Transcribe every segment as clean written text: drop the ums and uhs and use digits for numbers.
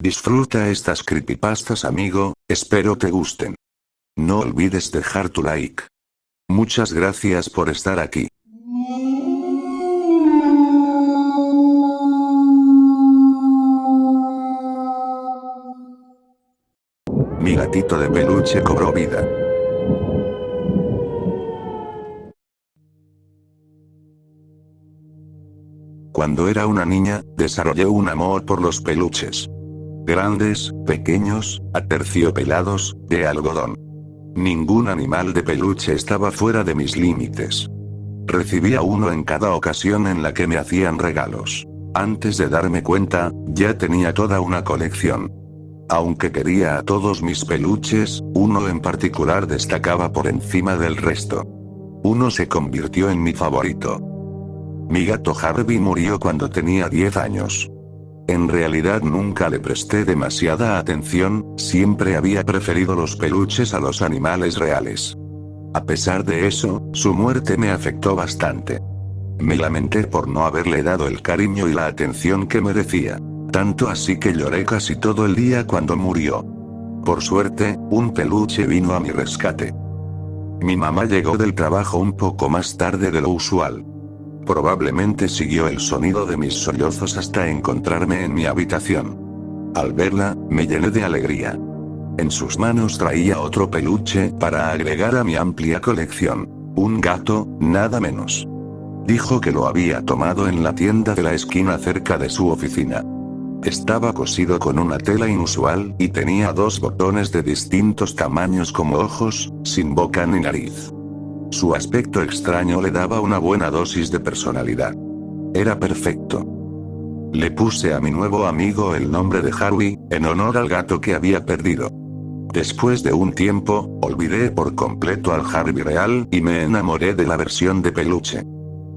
Disfruta estas creepypastas, amigo, espero te gusten. No olvides dejar tu like. Muchas gracias por estar aquí. Mi gatito de peluche cobró vida. Cuando era una niña, desarrollé un amor por los peluches. Grandes, pequeños, aterciopelados, de algodón. Ningún animal de peluche estaba fuera de mis límites. Recibía uno en cada ocasión en la que me hacían regalos. Antes de darme cuenta, ya tenía toda una colección. Aunque quería a todos mis peluches, uno en particular destacaba por encima del resto. Uno se convirtió en mi favorito. Mi gato Harvey murió cuando tenía 10 años. En realidad nunca le presté demasiada atención, siempre había preferido los peluches a los animales reales. A pesar de eso, su muerte me afectó bastante. Me lamenté por no haberle dado el cariño y la atención que merecía. Tanto así que lloré casi todo el día cuando murió. Por suerte, un peluche vino a mi rescate. Mi mamá llegó del trabajo un poco más tarde de lo usual. Probablemente siguió el sonido de mis sollozos hasta encontrarme en mi habitación. Al verla, me llené de alegría. En sus manos traía otro peluche para agregar a mi amplia colección. Un gato, nada menos. Dijo que lo había tomado en la tienda de la esquina cerca de su oficina. Estaba cosido con una tela inusual y tenía 2 botones de distintos tamaños como ojos, sin boca ni nariz. Su aspecto extraño le daba una buena dosis de personalidad. Era perfecto. Le puse a mi nuevo amigo el nombre de Harvey, en honor al gato que había perdido. Después de un tiempo, olvidé por completo al Harvey real y me enamoré de la versión de peluche.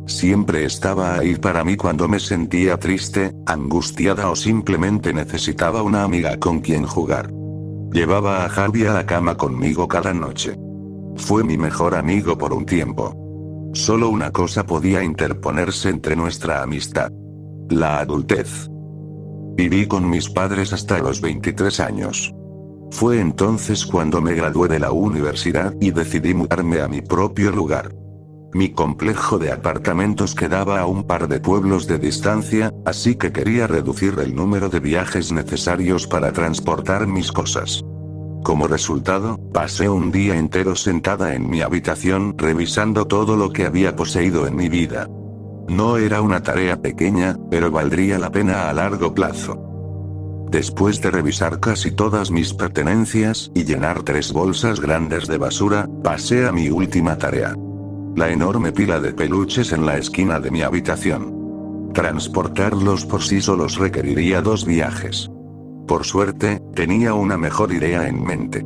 Siempre estaba ahí para mí cuando me sentía triste, angustiada o simplemente necesitaba una amiga con quien jugar. Llevaba a Harvey a la cama conmigo cada noche. Fue mi mejor amigo por un tiempo. Solo una cosa podía interponerse entre nuestra amistad: la adultez. Viví con mis padres hasta los 23 años. Fue entonces cuando me gradué de la universidad y decidí mudarme a mi propio lugar. Mi complejo de apartamentos quedaba a un par de pueblos de distancia, así que quería reducir el número de viajes necesarios para transportar mis cosas. Como resultado, pasé un día entero sentada en mi habitación revisando todo lo que había poseído en mi vida. No era una tarea pequeña, pero valdría la pena a largo plazo. Después de revisar casi todas mis pertenencias y llenar 3 bolsas grandes de basura, pasé a mi última tarea. La enorme pila de peluches en la esquina de mi habitación. Transportarlos por sí solos requeriría 2 viajes. Por suerte, tenía una mejor idea en mente.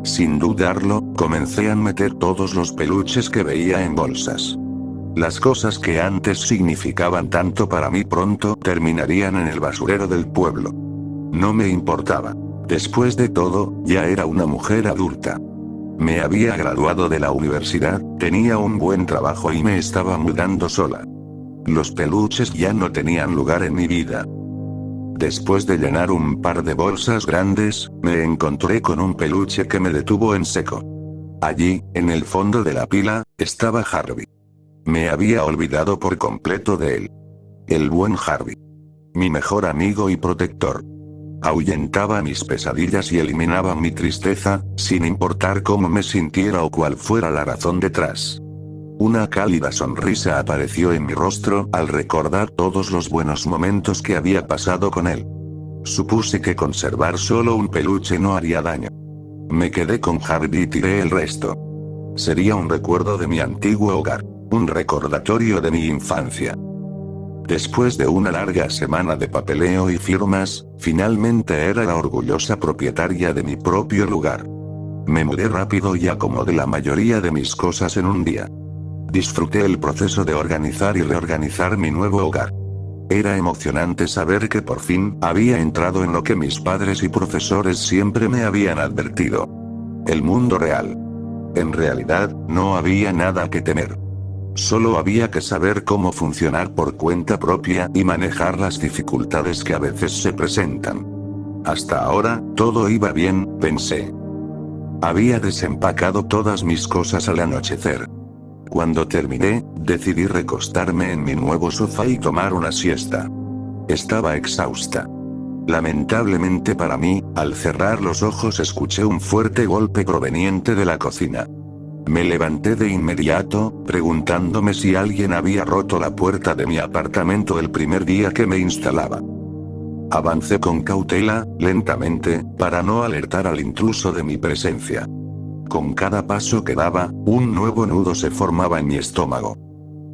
Sin dudarlo, comencé a meter todos los peluches que veía en bolsas. Las cosas que antes significaban tanto para mí pronto terminarían en el basurero del pueblo. No me importaba. Después de todo, ya era una mujer adulta. Me había graduado de la universidad, tenía un buen trabajo y me estaba mudando sola. Los peluches ya no tenían lugar en mi vida. Después de llenar un par de bolsas grandes, me encontré con un peluche que me detuvo en seco. Allí, en el fondo de la pila, estaba Harvey. Me había olvidado por completo de él. El buen Harvey. Mi mejor amigo y protector. Ahuyentaba mis pesadillas y eliminaba mi tristeza, sin importar cómo me sintiera o cuál fuera la razón detrás. Una cálida sonrisa apareció en mi rostro al recordar todos los buenos momentos que había pasado con él. Supuse que conservar solo un peluche no haría daño. Me quedé con Harvey y tiré el resto. Sería un recuerdo de mi antiguo hogar, un recordatorio de mi infancia. Después de una larga semana de papeleo y firmas, finalmente era la orgullosa propietaria de mi propio lugar. Me mudé rápido y acomodé la mayoría de mis cosas en un día. Disfruté el proceso de organizar y reorganizar mi nuevo hogar. Era emocionante saber que por fin había entrado en lo que mis padres y profesores siempre me habían advertido: el mundo real. En realidad, no había nada que temer. Solo había que saber cómo funcionar por cuenta propia y manejar las dificultades que a veces se presentan. Hasta ahora, todo iba bien, pensé. Había desempacado todas mis cosas al anochecer. Cuando terminé, decidí recostarme en mi nuevo sofá y tomar una siesta. Estaba exhausta. Lamentablemente para mí, al cerrar los ojos escuché un fuerte golpe proveniente de la cocina. Me levanté de inmediato, preguntándome si alguien había roto la puerta de mi apartamento el primer día que me instalaba. Avancé con cautela, lentamente, para no alertar al intruso de mi presencia. Con cada paso que daba, un nuevo nudo se formaba en mi estómago.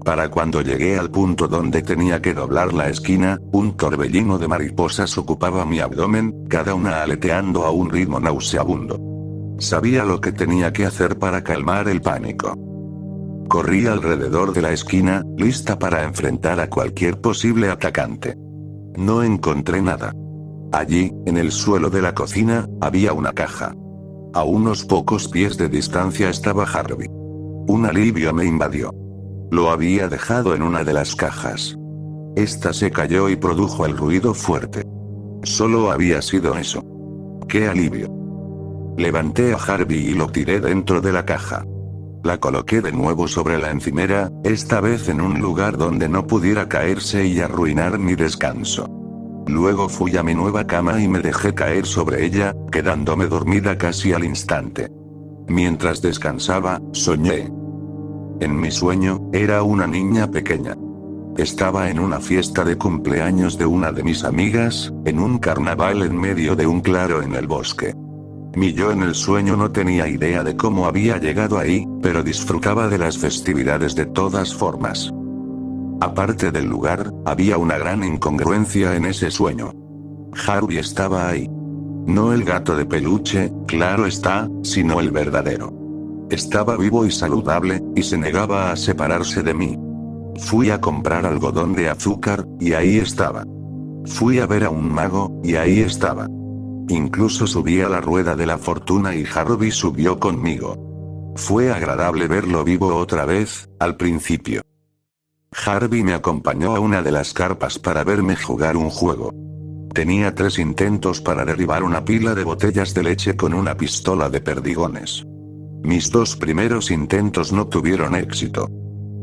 Para cuando llegué al punto donde tenía que doblar la esquina, un torbellino de mariposas ocupaba mi abdomen, cada una aleteando a un ritmo nauseabundo. Sabía lo que tenía que hacer para calmar el pánico. Corrí alrededor de la esquina, lista para enfrentar a cualquier posible atacante. No encontré nada. Allí, en el suelo de la cocina, había una caja. A unos pocos pies de distancia estaba Harvey. Un alivio me invadió. Lo había dejado en una de las cajas. Esta se cayó y produjo el ruido fuerte. Solo había sido eso. ¡Qué alivio! Levanté a Harvey y lo tiré dentro de la caja. La coloqué de nuevo sobre la encimera, esta vez en un lugar donde no pudiera caerse y arruinar mi descanso. Luego fui a mi nueva cama y me dejé caer sobre ella, quedándome dormida casi al instante. Mientras descansaba, soñé. En mi sueño, era una niña pequeña. Estaba en una fiesta de cumpleaños de una de mis amigas, en un carnaval en medio de un claro en el bosque. Mi yo en el sueño no tenía idea de cómo había llegado ahí, pero disfrutaba de las festividades de todas formas. Aparte del lugar, había una gran incongruencia en ese sueño. Harvey estaba ahí. No el gato de peluche, claro está, sino el verdadero. Estaba vivo y saludable, y se negaba a separarse de mí. Fui a comprar algodón de azúcar, y ahí estaba. Fui a ver a un mago, y ahí estaba. Incluso subí a la rueda de la fortuna y Harvey subió conmigo. Fue agradable verlo vivo otra vez, al principio. Harvey me acompañó a una de las carpas para verme jugar un juego. Tenía 3 intentos para derribar una pila de botellas de leche con una pistola de perdigones. Mis 2 primeros intentos no tuvieron éxito.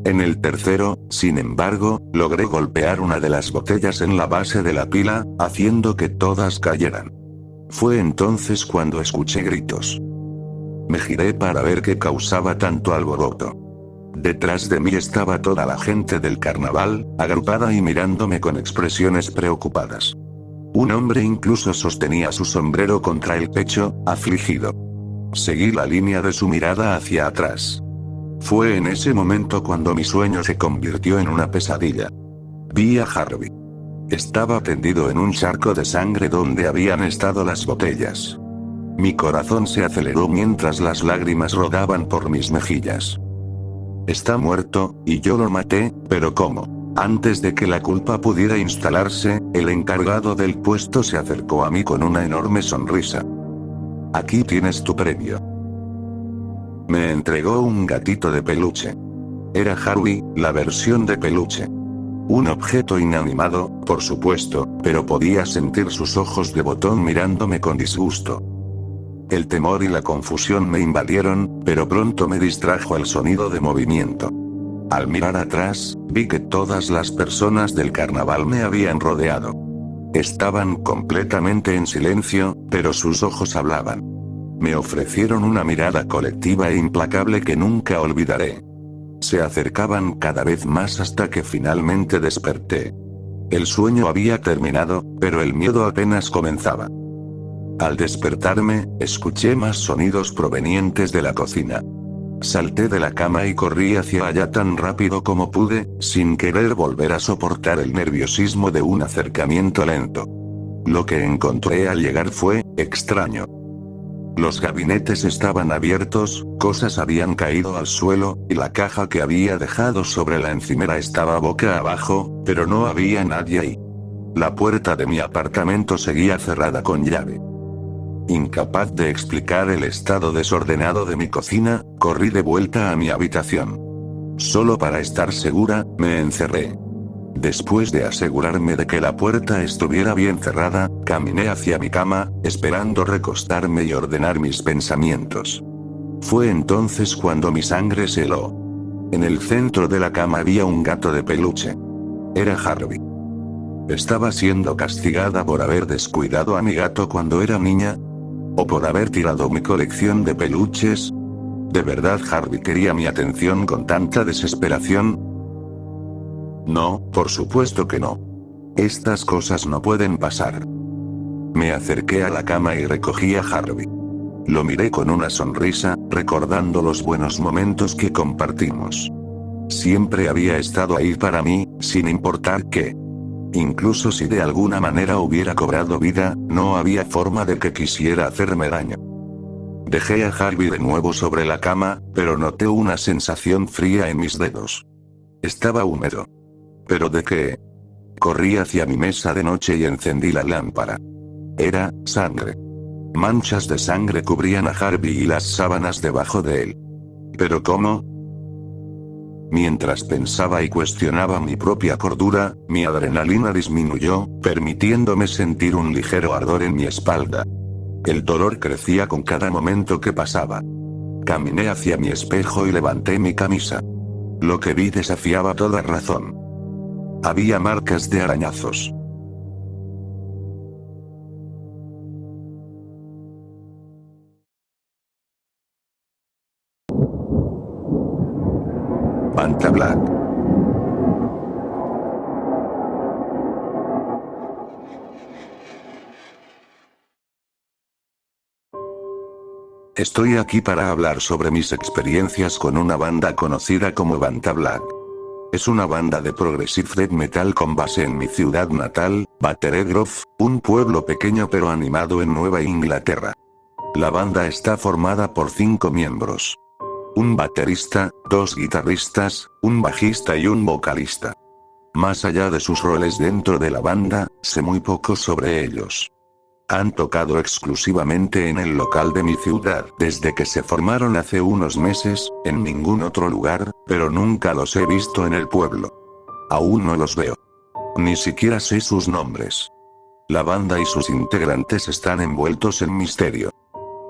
En el tercero, sin embargo, logré golpear una de las botellas en la base de la pila, haciendo que todas cayeran. Fue entonces cuando escuché gritos. Me giré para ver qué causaba tanto alboroto. Detrás de mí estaba toda la gente del carnaval, agrupada y mirándome con expresiones preocupadas. Un hombre incluso sostenía su sombrero contra el pecho, afligido. Seguí la línea de su mirada hacia atrás. Fue en ese momento cuando mi sueño se convirtió en una pesadilla. Vi a Harvey. Estaba tendido en un charco de sangre donde habían estado las botellas. Mi corazón se aceleró mientras las lágrimas rodaban por mis mejillas. Está muerto, y yo lo maté, pero ¿cómo? Antes de que la culpa pudiera instalarse, el encargado del puesto se acercó a mí con una enorme sonrisa. Aquí tienes tu premio. Me entregó un gatito de peluche. Era Harvey, la versión de peluche. Un objeto inanimado, por supuesto, pero podía sentir sus ojos de botón mirándome con disgusto. El temor y la confusión me invadieron, pero pronto me distrajo el sonido de movimiento. Al mirar atrás, vi que todas las personas del carnaval me habían rodeado. Estaban completamente en silencio, pero sus ojos hablaban. Me ofrecieron una mirada colectiva e implacable que nunca olvidaré. Se acercaban cada vez más hasta que finalmente desperté. El sueño había terminado, pero el miedo apenas comenzaba. Al despertarme, escuché más sonidos provenientes de la cocina. Salté de la cama y corrí hacia allá tan rápido como pude, sin querer volver a soportar el nerviosismo de un acercamiento lento. Lo que encontré al llegar fue extraño. Los gabinetes estaban abiertos, cosas habían caído al suelo, y la caja que había dejado sobre la encimera estaba boca abajo, pero no había nadie ahí. La puerta de mi apartamento seguía cerrada con llave. Incapaz de explicar el estado desordenado de mi cocina, corrí de vuelta a mi habitación. Solo para estar segura, me encerré. Después de asegurarme de que la puerta estuviera bien cerrada, Caminé hacia mi cama, esperando recostarme y ordenar mis pensamientos. Fue entonces cuando mi sangre se heló. En el centro de la cama había un gato de peluche. Era Harvey. ¿Estaba siendo castigada por haber descuidado a mi gato cuando era niña? ¿O por haber tirado mi colección de peluches? ¿De verdad Harvey quería mi atención con tanta desesperación? No, por supuesto que no. Estas cosas no pueden pasar. Me acerqué a la cama y recogí a Harvey. Lo miré con una sonrisa, recordando los buenos momentos que compartimos. Siempre había estado ahí para mí, sin importar qué. Incluso si de alguna manera hubiera cobrado vida, no había forma de que quisiera hacerme daño. Dejé a Harvey de nuevo sobre la cama, pero noté una sensación fría en mis dedos. Estaba húmedo. ¿Pero de qué? Corrí hacia mi mesa de noche y encendí la lámpara. Era sangre. Manchas de sangre cubrían a Harvey y las sábanas debajo de él. ¿Pero cómo? Mientras pensaba y cuestionaba mi propia cordura, mi adrenalina disminuyó, permitiéndome sentir un ligero ardor en mi espalda. El dolor crecía con cada momento que pasaba. Caminé hacia mi espejo y levanté mi camisa. Lo que vi desafiaba toda razón. Había marcas de arañazos. Vanta Black. Estoy aquí para hablar sobre mis experiencias con una banda conocida como Vanta Black. Es una banda de progressive death metal con base en mi ciudad natal, Battery Grove, un pueblo pequeño pero animado en Nueva Inglaterra. La banda está formada por 5 miembros. Un baterista, 2 guitarristas, un bajista y un vocalista. Más allá de sus roles dentro de la banda, sé muy poco sobre ellos. Han tocado exclusivamente en el local de mi ciudad desde que se formaron hace unos meses, en ningún otro lugar, pero nunca los he visto en el pueblo. Aún no los veo. Ni siquiera sé sus nombres. La banda y sus integrantes están envueltos en misterio.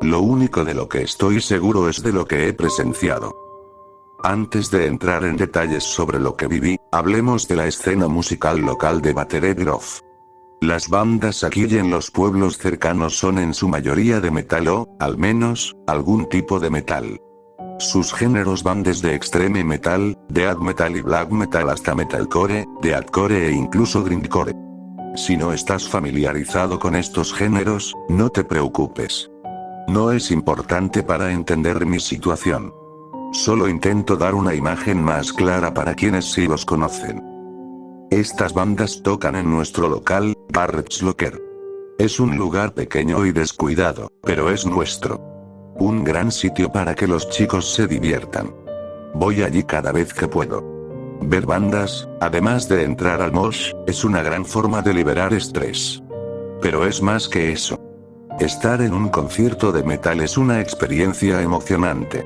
Lo único de lo que estoy seguro es de lo que he presenciado. Antes de entrar en detalles sobre lo que viví, hablemos de la escena musical local de Battery Grove. Las bandas aquí y en los pueblos cercanos son en su mayoría de metal o, al menos, algún tipo de metal. Sus géneros van desde extreme metal, death metal y black metal hasta metalcore, deathcore e incluso grindcore. Si no estás familiarizado con estos géneros, no te preocupes. No es importante para entender mi situación. Solo intento dar una imagen más clara para quienes sí los conocen. Estas bandas tocan en nuestro local, Garrett's Locker. Es un lugar pequeño y descuidado, pero es nuestro. Un gran sitio para que los chicos se diviertan. Voy allí cada vez que puedo. Ver bandas, además de entrar al mosh, es una gran forma de liberar estrés. Pero es más que eso. Estar en un concierto de metal es una experiencia emocionante.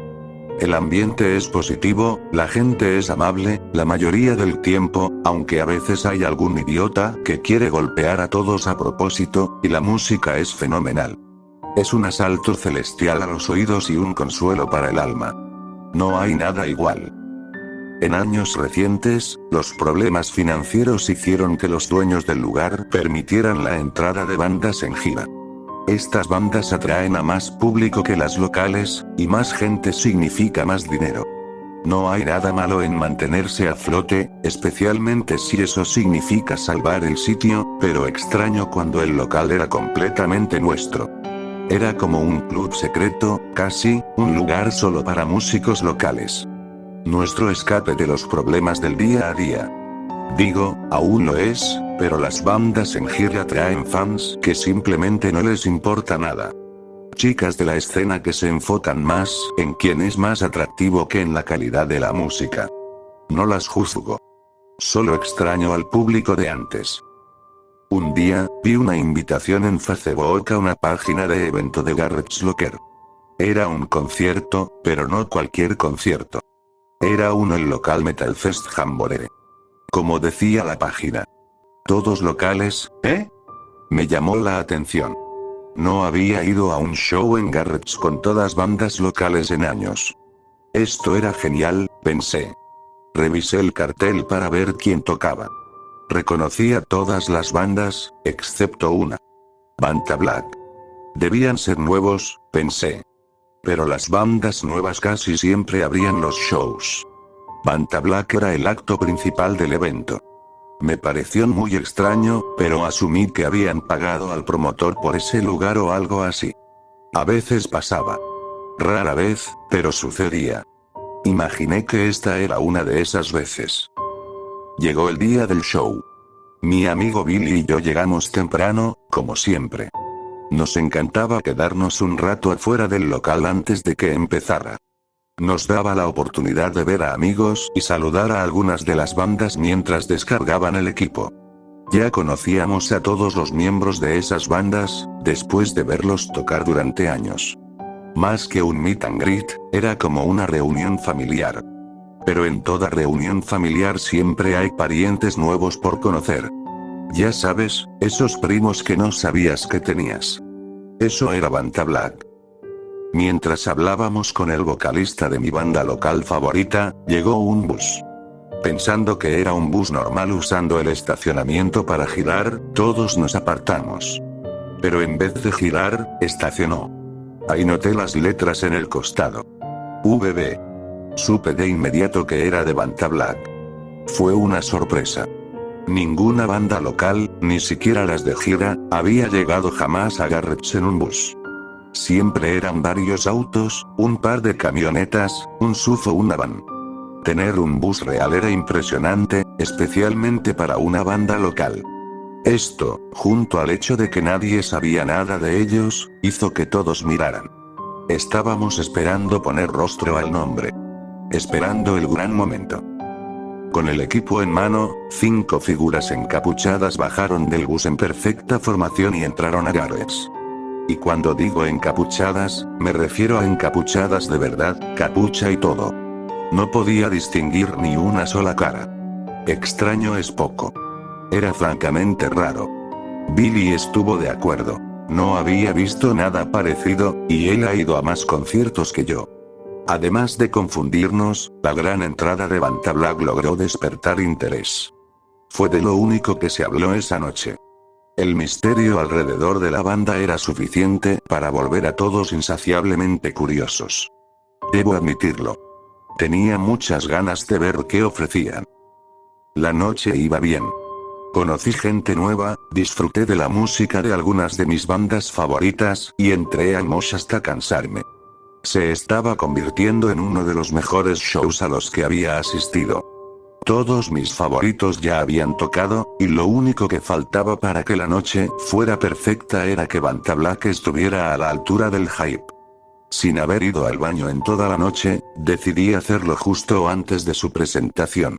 El ambiente es positivo, la gente es amable, la mayoría del tiempo, aunque a veces hay algún idiota que quiere golpear a todos a propósito, y la música es fenomenal. Es un asalto celestial a los oídos y un consuelo para el alma. No hay nada igual. En años recientes, los problemas financieros hicieron que los dueños del lugar permitieran la entrada de bandas en gira. Estas bandas atraen a más público que las locales, y más gente significa más dinero. No hay nada malo en mantenerse a flote, especialmente si eso significa salvar el sitio, pero extraño cuando el local era completamente nuestro. Era como un club secreto, casi, un lugar solo para músicos locales. Nuestro escape de los problemas del día a día. Digo, aún lo es, pero las bandas en gira atraen fans que simplemente no les importa nada. Chicas de la escena que se enfocan más en quién es más atractivo que en la calidad de la música. No las juzgo. Solo extraño al público de antes. Un día, vi una invitación en Facebook a una página de evento de Garrett's Locker. Era un concierto, pero no cualquier concierto. Era uno el local Metal Fest Hamburger. Como decía la página. Todos locales, ¿eh? Me llamó la atención. No había ido a un show en Garrett's con todas bandas locales en años. Esto era genial, pensé. Revisé el cartel para ver quién tocaba. Reconocí a todas las bandas, excepto una. Banta Black. Debían ser nuevos, pensé. Pero las bandas nuevas casi siempre abrían los shows. Banta Black era el acto principal del evento. Me pareció muy extraño, pero asumí que habían pagado al promotor por ese lugar o algo así. A veces pasaba. Rara vez, pero sucedía. Imaginé que esta era una de esas veces. Llegó el día del show. Mi amigo Billy y yo llegamos temprano, como siempre. Nos encantaba quedarnos un rato afuera del local antes de que empezara. Nos daba la oportunidad de ver a amigos y saludar a algunas de las bandas mientras descargaban el equipo. Ya conocíamos a todos los miembros de esas bandas, después de verlos tocar durante años. Más que un meet and greet, era como una reunión familiar. Pero en toda reunión familiar siempre hay parientes nuevos por conocer. Ya sabes, esos primos que no sabías que tenías. Eso era Banta Black. Mientras hablábamos con el vocalista de mi banda local favorita, llegó un bus. Pensando que era un bus normal usando el estacionamiento para girar, todos nos apartamos. Pero en vez de girar, estacionó. Ahí noté las letras en el costado. VB. Supe de inmediato que era de Banta Black. Fue una sorpresa. Ninguna banda local, ni siquiera las de gira, había llegado jamás a Garrett's en un bus. Siempre eran varios autos, un par de camionetas, un SUV o una van. Tener un bus real era impresionante, especialmente para una banda local. Esto, junto al hecho de que nadie sabía nada de ellos, hizo que todos miraran. Estábamos esperando poner rostro al nombre. Esperando el gran momento. Con el equipo en mano, 5 figuras encapuchadas bajaron del bus en perfecta formación y entraron a Garrett's. Y cuando digo encapuchadas, me refiero a encapuchadas de verdad, capucha y todo. No podía distinguir ni una sola cara. Extraño es poco. Era francamente raro. Billy estuvo de acuerdo. No había visto nada parecido, y él ha ido a más conciertos que yo. Además de confundirnos, la gran entrada de Banta Black logró despertar interés. Fue de lo único que se habló esa noche. El misterio alrededor de la banda era suficiente para volver a todos insaciablemente curiosos. Debo admitirlo. Tenía muchas ganas de ver qué ofrecían. La noche iba bien. Conocí gente nueva, disfruté de la música de algunas de mis bandas favoritas, y entré al mosh hasta cansarme. Se estaba convirtiendo en uno de los mejores shows a los que había asistido. Todos mis favoritos ya habían tocado, y lo único que faltaba para que la noche fuera perfecta era que Banta Black estuviera a la altura del hype. Sin haber ido al baño en toda la noche, decidí hacerlo justo antes de su presentación.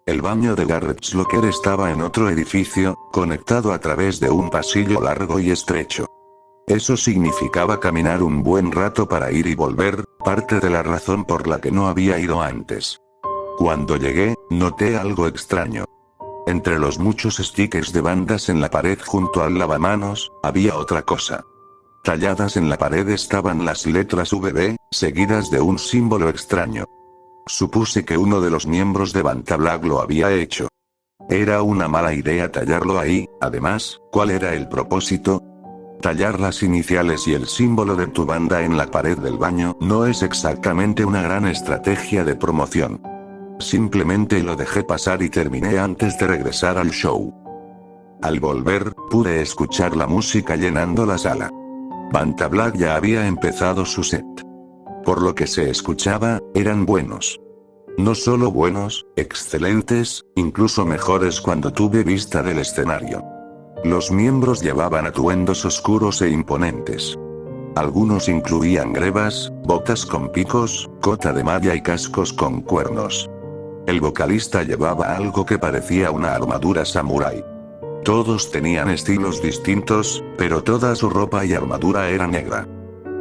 El baño de Garrett's Locker estaba en otro edificio, conectado a través de un pasillo largo y estrecho. Eso significaba caminar un buen rato para ir y volver, parte de la razón por la que no había ido antes. Cuando llegué, noté algo extraño. Entre los muchos stickers de bandas en la pared junto al lavamanos, había otra cosa. Talladas en la pared estaban las letras VB, seguidas de un símbolo extraño. Supuse que uno de los miembros de Banta Black lo había hecho. Era una mala idea tallarlo ahí, además, ¿cuál era el propósito? Tallar las iniciales y el símbolo de tu banda en la pared del baño no es exactamente una gran estrategia de promoción. Simplemente lo dejé pasar y terminé antes de regresar al show. Al volver, pude escuchar la música llenando la sala. Banta Black ya había empezado su set. Por lo que se escuchaba, eran buenos. No solo buenos, excelentes, incluso mejores cuando tuve vista del escenario. Los miembros llevaban atuendos oscuros e imponentes. Algunos incluían grebas, botas con picos, cota de malla y cascos con cuernos. El vocalista llevaba algo que parecía una armadura samurái. Todos tenían estilos distintos, pero toda su ropa y armadura era negra.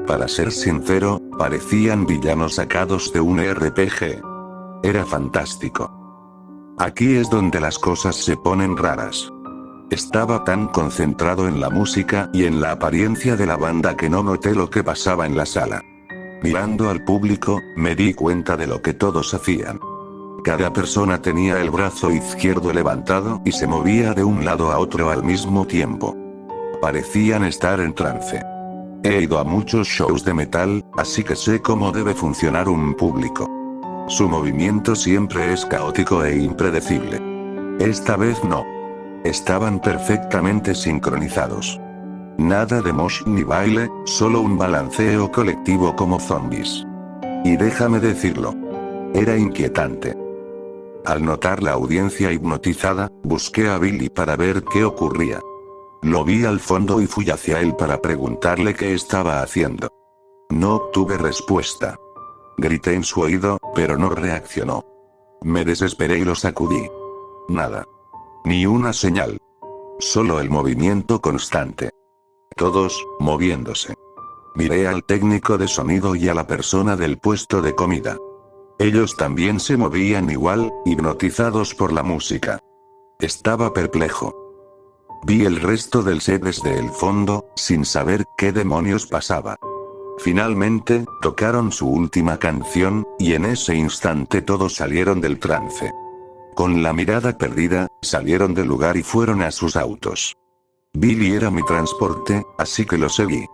Para ser sincero, parecían villanos sacados de un RPG. Era fantástico. Aquí es donde las cosas se ponen raras. Estaba tan concentrado en la música y en la apariencia de la banda que no noté lo que pasaba en la sala. Mirando al público, me di cuenta de lo que todos hacían. Cada persona tenía el brazo izquierdo levantado y se movía de un lado a otro al mismo tiempo. Parecían estar en trance. He ido a muchos shows de metal, así que sé cómo debe funcionar un público. Su movimiento siempre es caótico e impredecible. Esta vez no. Estaban perfectamente sincronizados. Nada de mosh ni baile, solo un balanceo colectivo como zombies. Y déjame decirlo. Era inquietante. Al notar la audiencia hipnotizada, busqué a Billy para ver qué ocurría. Lo vi al fondo y fui hacia él para preguntarle qué estaba haciendo. No obtuve respuesta. Grité en su oído, pero no reaccionó. Me desesperé y lo sacudí. Nada. Ni una señal. Solo el movimiento constante. Todos, moviéndose. Miré al técnico de sonido y a la persona del puesto de comida. Ellos también se movían igual, hipnotizados por la música. Estaba perplejo. Vi el resto del set desde el fondo, sin saber qué demonios pasaba. Finalmente, tocaron su última canción, y en ese instante todos salieron del trance. Con la mirada perdida, salieron del lugar y fueron a sus autos. Billy era mi transporte, así que lo seguí.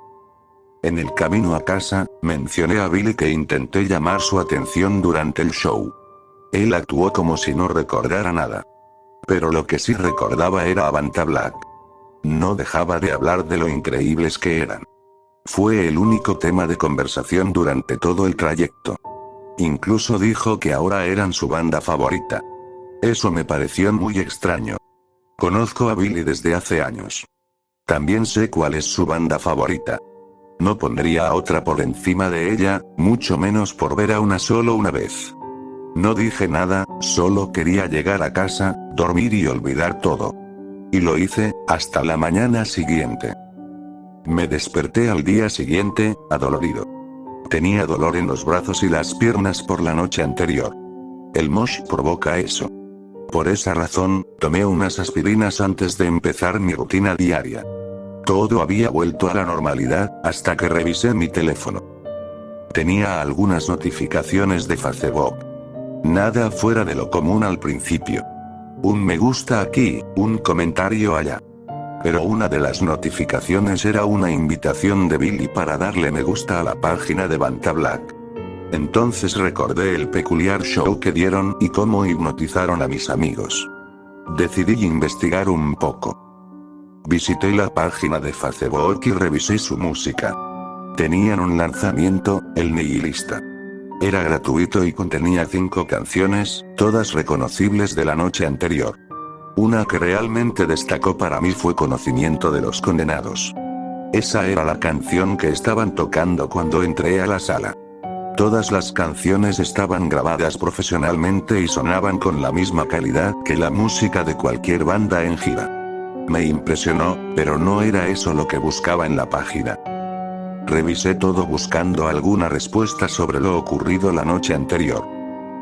En el camino a casa, mencioné a Billy que intenté llamar su atención durante el show. Él actuó como si no recordara nada. Pero lo que sí recordaba era a Vanta Black. No dejaba de hablar de lo increíbles que eran. Fue el único tema de conversación durante todo el trayecto. Incluso dijo que ahora eran su banda favorita. Eso me pareció muy extraño. Conozco a Billy desde hace años. También sé cuál es su banda favorita. No pondría a otra por encima de ella, mucho menos por ver a una solo una vez. No dije nada, solo quería llegar a casa, dormir y olvidar todo. Y lo hice, hasta la mañana siguiente. Me desperté al día siguiente, adolorido. Tenía dolor en los brazos y las piernas por la noche anterior. El mosh provoca eso. Por esa razón, tomé unas aspirinas antes de empezar mi rutina diaria. Todo había vuelto a la normalidad, hasta que revisé mi teléfono. Tenía algunas notificaciones de Facebook. Nada fuera de lo común al principio. Un me gusta aquí, un comentario allá. Pero una de las notificaciones era una invitación de Billy para darle me gusta a la página de Vanta Black. Entonces recordé el peculiar show que dieron y cómo hipnotizaron a mis amigos. Decidí investigar un poco. Visité la página de Facebook y revisé su música. Tenían un lanzamiento, El Nihilista. Era gratuito y contenía 5 canciones, todas reconocibles de la noche anterior. Una que realmente destacó para mí fue Conocimiento de los Condenados. Esa era la canción que estaban tocando cuando entré a la sala. Todas las canciones estaban grabadas profesionalmente y sonaban con la misma calidad que la música de cualquier banda en gira. Me impresionó, pero no era eso lo que buscaba en la página. Revisé todo buscando alguna respuesta sobre lo ocurrido la noche anterior.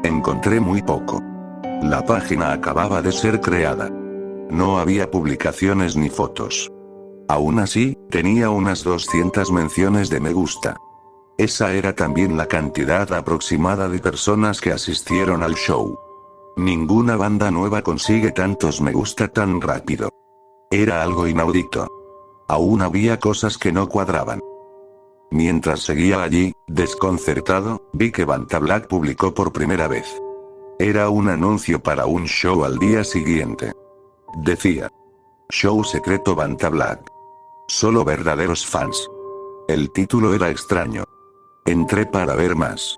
Encontré muy poco. La página acababa de ser creada. No había publicaciones ni fotos. Aún así, tenía unas 200 menciones de me gusta. Esa era también la cantidad aproximada de personas que asistieron al show. Ninguna banda nueva consigue tantos me gusta tan rápido. Era algo inaudito. Aún había cosas que no cuadraban. Mientras seguía allí, desconcertado, vi que Vanta Black publicó por primera vez. Era un anuncio para un show al día siguiente. Decía: Show secreto Vanta Black. Solo verdaderos fans. El título era extraño. Entré para ver más.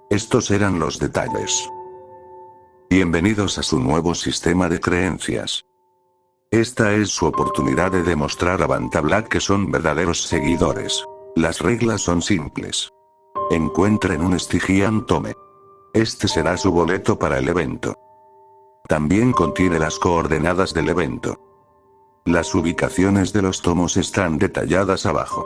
Estos eran los detalles. Bienvenidos a su nuevo sistema de creencias. Esta es su oportunidad de demostrar a Vanta Black que son verdaderos seguidores. Las reglas son simples. Encuentren un Stygian Tome. Este será su boleto para el evento. También contiene las coordenadas del evento. Las ubicaciones de los tomos están detalladas abajo.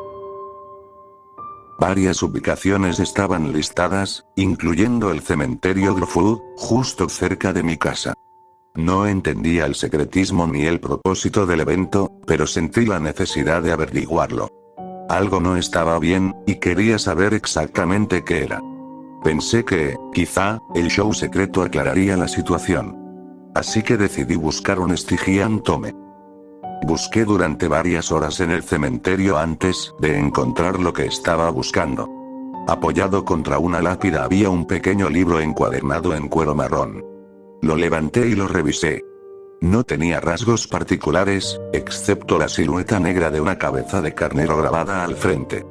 Varias ubicaciones estaban listadas, incluyendo el cementerio Grofud, justo cerca de mi casa. No entendía el secretismo ni el propósito del evento, pero sentí la necesidad de averiguarlo. Algo no estaba bien, y quería saber exactamente qué era. Pensé que, quizá, el show secreto aclararía la situación. Así que decidí buscar un Stygian tome. Busqué durante varias horas en el cementerio antes de encontrar lo que estaba buscando. Apoyado contra una lápida había un pequeño libro encuadernado en cuero marrón. Lo levanté y lo revisé. No tenía rasgos particulares, excepto la silueta negra de una cabeza de carnero grabada al frente.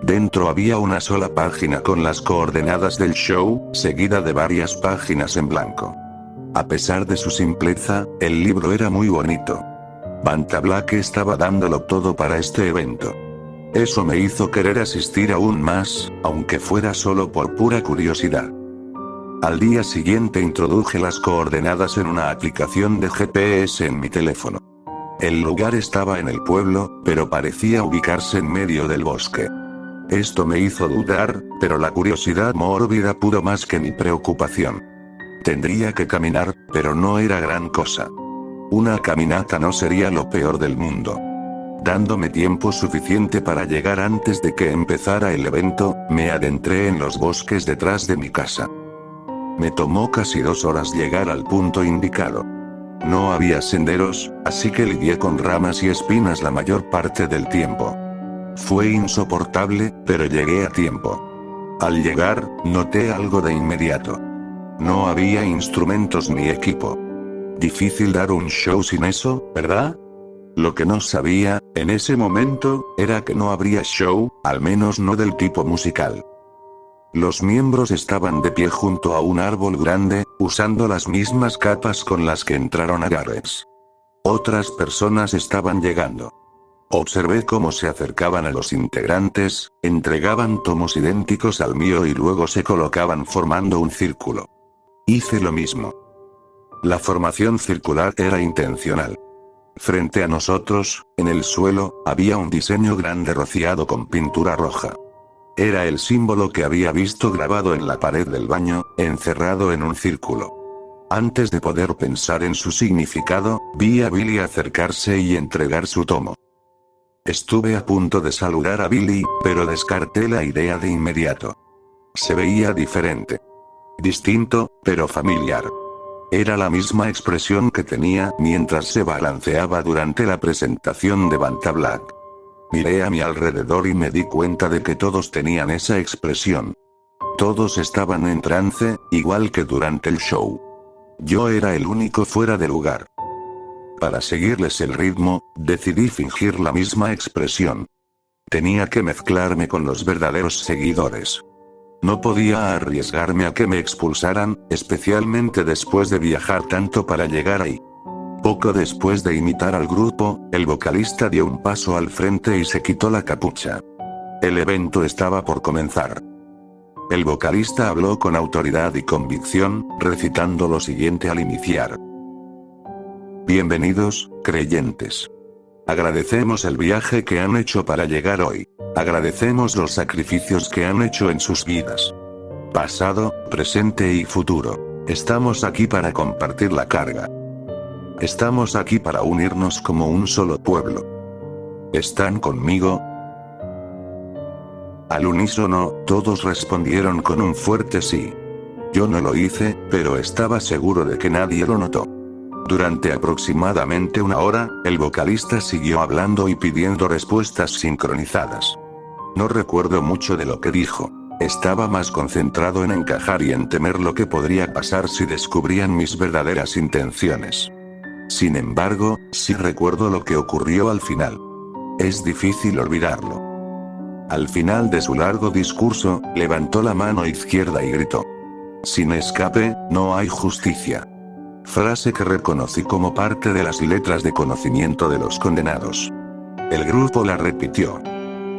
Dentro había una sola página con las coordenadas del show, seguida de varias páginas en blanco. A pesar de su simpleza, el libro era muy bonito. Vantablack estaba dándolo todo para este evento. Eso me hizo querer asistir aún más, aunque fuera solo por pura curiosidad. Al día siguiente introduje las coordenadas en una aplicación de GPS en mi teléfono. El lugar estaba en el pueblo, pero parecía ubicarse en medio del bosque. Esto me hizo dudar, pero la curiosidad mórbida pudo más que mi preocupación. Tendría que caminar, pero no era gran cosa. Una caminata no sería lo peor del mundo. Dándome tiempo suficiente para llegar antes de que empezara el evento, me adentré en los bosques detrás de mi casa. Me tomó casi 2 horas llegar al punto indicado. No había senderos, así que lidié con ramas y espinas la mayor parte del tiempo. Fue insoportable, pero llegué a tiempo. Al llegar, noté algo de inmediato. No había instrumentos ni equipo. Difícil dar un show sin eso, ¿verdad? Lo que no sabía, en ese momento, era que no habría show, al menos no del tipo musical. Los miembros estaban de pie junto a un árbol grande, usando las mismas capas con las que entraron a Garrett's. Otras personas estaban llegando. Observé cómo se acercaban a los integrantes, entregaban tomos idénticos al mío y luego se colocaban formando un círculo. Hice lo mismo. La formación circular era intencional. Frente a nosotros, en el suelo, había un diseño grande rociado con pintura roja. Era el símbolo que había visto grabado en la pared del baño, encerrado en un círculo. Antes de poder pensar en su significado, vi a Billy acercarse y entregar su tomo. Estuve a punto de saludar a Billy, pero descarté la idea de inmediato. Se veía diferente. Distinto, pero familiar. Era la misma expresión que tenía mientras se balanceaba durante la presentación de Vantablack. Miré a mi alrededor y me di cuenta de que todos tenían esa expresión. Todos estaban en trance, igual que durante el show. Yo era el único fuera de lugar. Para seguirles el ritmo, decidí fingir la misma expresión. Tenía que mezclarme con los verdaderos seguidores. No podía arriesgarme a que me expulsaran, especialmente después de viajar tanto para llegar ahí. Poco después de imitar al grupo, el vocalista dio un paso al frente y se quitó la capucha. El evento estaba por comenzar. El vocalista habló con autoridad y convicción, recitando lo siguiente al iniciar. Bienvenidos, creyentes. Agradecemos el viaje que han hecho para llegar hoy. Agradecemos los sacrificios que han hecho en sus vidas. Pasado, presente y futuro. Estamos aquí para compartir la carga. Estamos aquí para unirnos como un solo pueblo. ¿Están conmigo? Al unísono, todos respondieron con un fuerte sí. Yo no lo hice, pero estaba seguro de que nadie lo notó. Durante aproximadamente 1 hora, el vocalista siguió hablando y pidiendo respuestas sincronizadas. No recuerdo mucho de lo que dijo. Estaba más concentrado en encajar y en temer lo que podría pasar si descubrían mis verdaderas intenciones. Sin embargo, sí recuerdo lo que ocurrió al final. Es difícil olvidarlo. Al final de su largo discurso, levantó la mano izquierda y gritó. Sin escape, no hay justicia. Frase que reconocí como parte de las letras de conocimiento de los condenados. El grupo la repitió.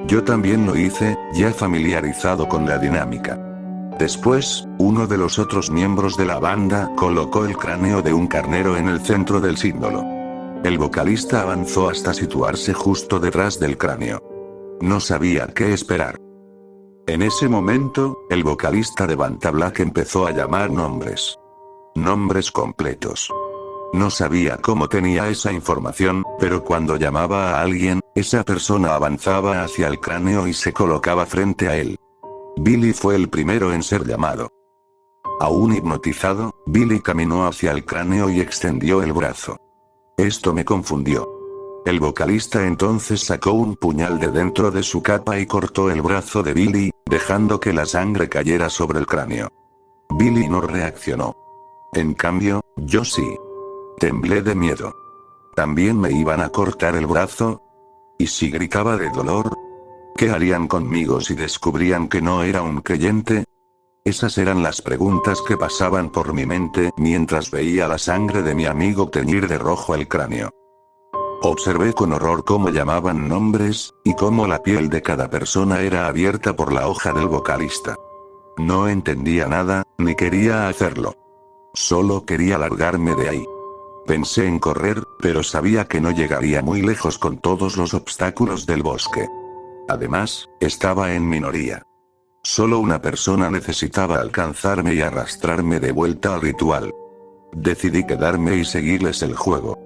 Yo también lo hice, ya familiarizado con la dinámica. Después, uno de los otros miembros de la banda colocó el cráneo de un carnero en el centro del símbolo. El vocalista avanzó hasta situarse justo detrás del cráneo. No sabía qué esperar. En ese momento, el vocalista de Vantablack empezó a llamar nombres. Nombres completos. No sabía cómo tenía esa información, pero cuando llamaba a alguien, esa persona avanzaba hacia el cráneo y se colocaba frente a él. Billy fue el primero en ser llamado. Aún hipnotizado, Billy caminó hacia el cráneo y extendió el brazo. Esto me confundió. El vocalista entonces sacó un puñal de dentro de su capa y cortó el brazo de Billy, dejando que la sangre cayera sobre el cráneo. Billy no reaccionó. En cambio, yo sí. Temblé de miedo. ¿También me iban a cortar el brazo? ¿Y si gritaba de dolor? ¿Qué harían conmigo si descubrían que no era un creyente? Esas eran las preguntas que pasaban por mi mente mientras veía la sangre de mi amigo teñir de rojo el cráneo. Observé con horror cómo llamaban nombres, y cómo la piel de cada persona era abierta por la hoja del vocalista. No entendía nada, ni quería hacerlo. Solo quería largarme de ahí. Pensé en correr, pero sabía que no llegaría muy lejos con todos los obstáculos del bosque. Además, estaba en minoría. Solo una persona necesitaba alcanzarme y arrastrarme de vuelta al ritual. Decidí quedarme y seguirles el juego.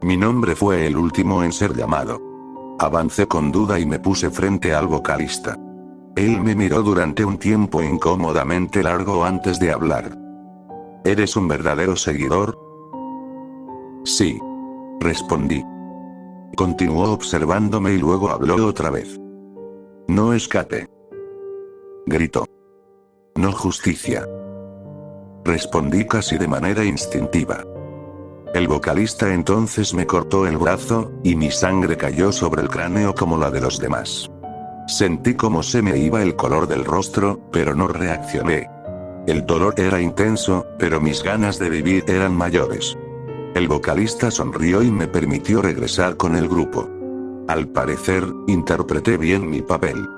Mi nombre fue el último en ser llamado. Avancé con duda y me puse frente al vocalista. Él me miró durante un tiempo incómodamente largo antes de hablar. ¿Eres un verdadero seguidor? Sí. Respondí. Continuó observándome y luego habló otra vez. No escape. Gritó. No justicia. Respondí casi de manera instintiva. El vocalista entonces me cortó el brazo, y mi sangre cayó sobre el cráneo como la de los demás. Sentí como se me iba el color del rostro, pero no reaccioné. El dolor era intenso, pero mis ganas de vivir eran mayores. El vocalista sonrió y me permitió regresar con el grupo. Al parecer, interpreté bien mi papel.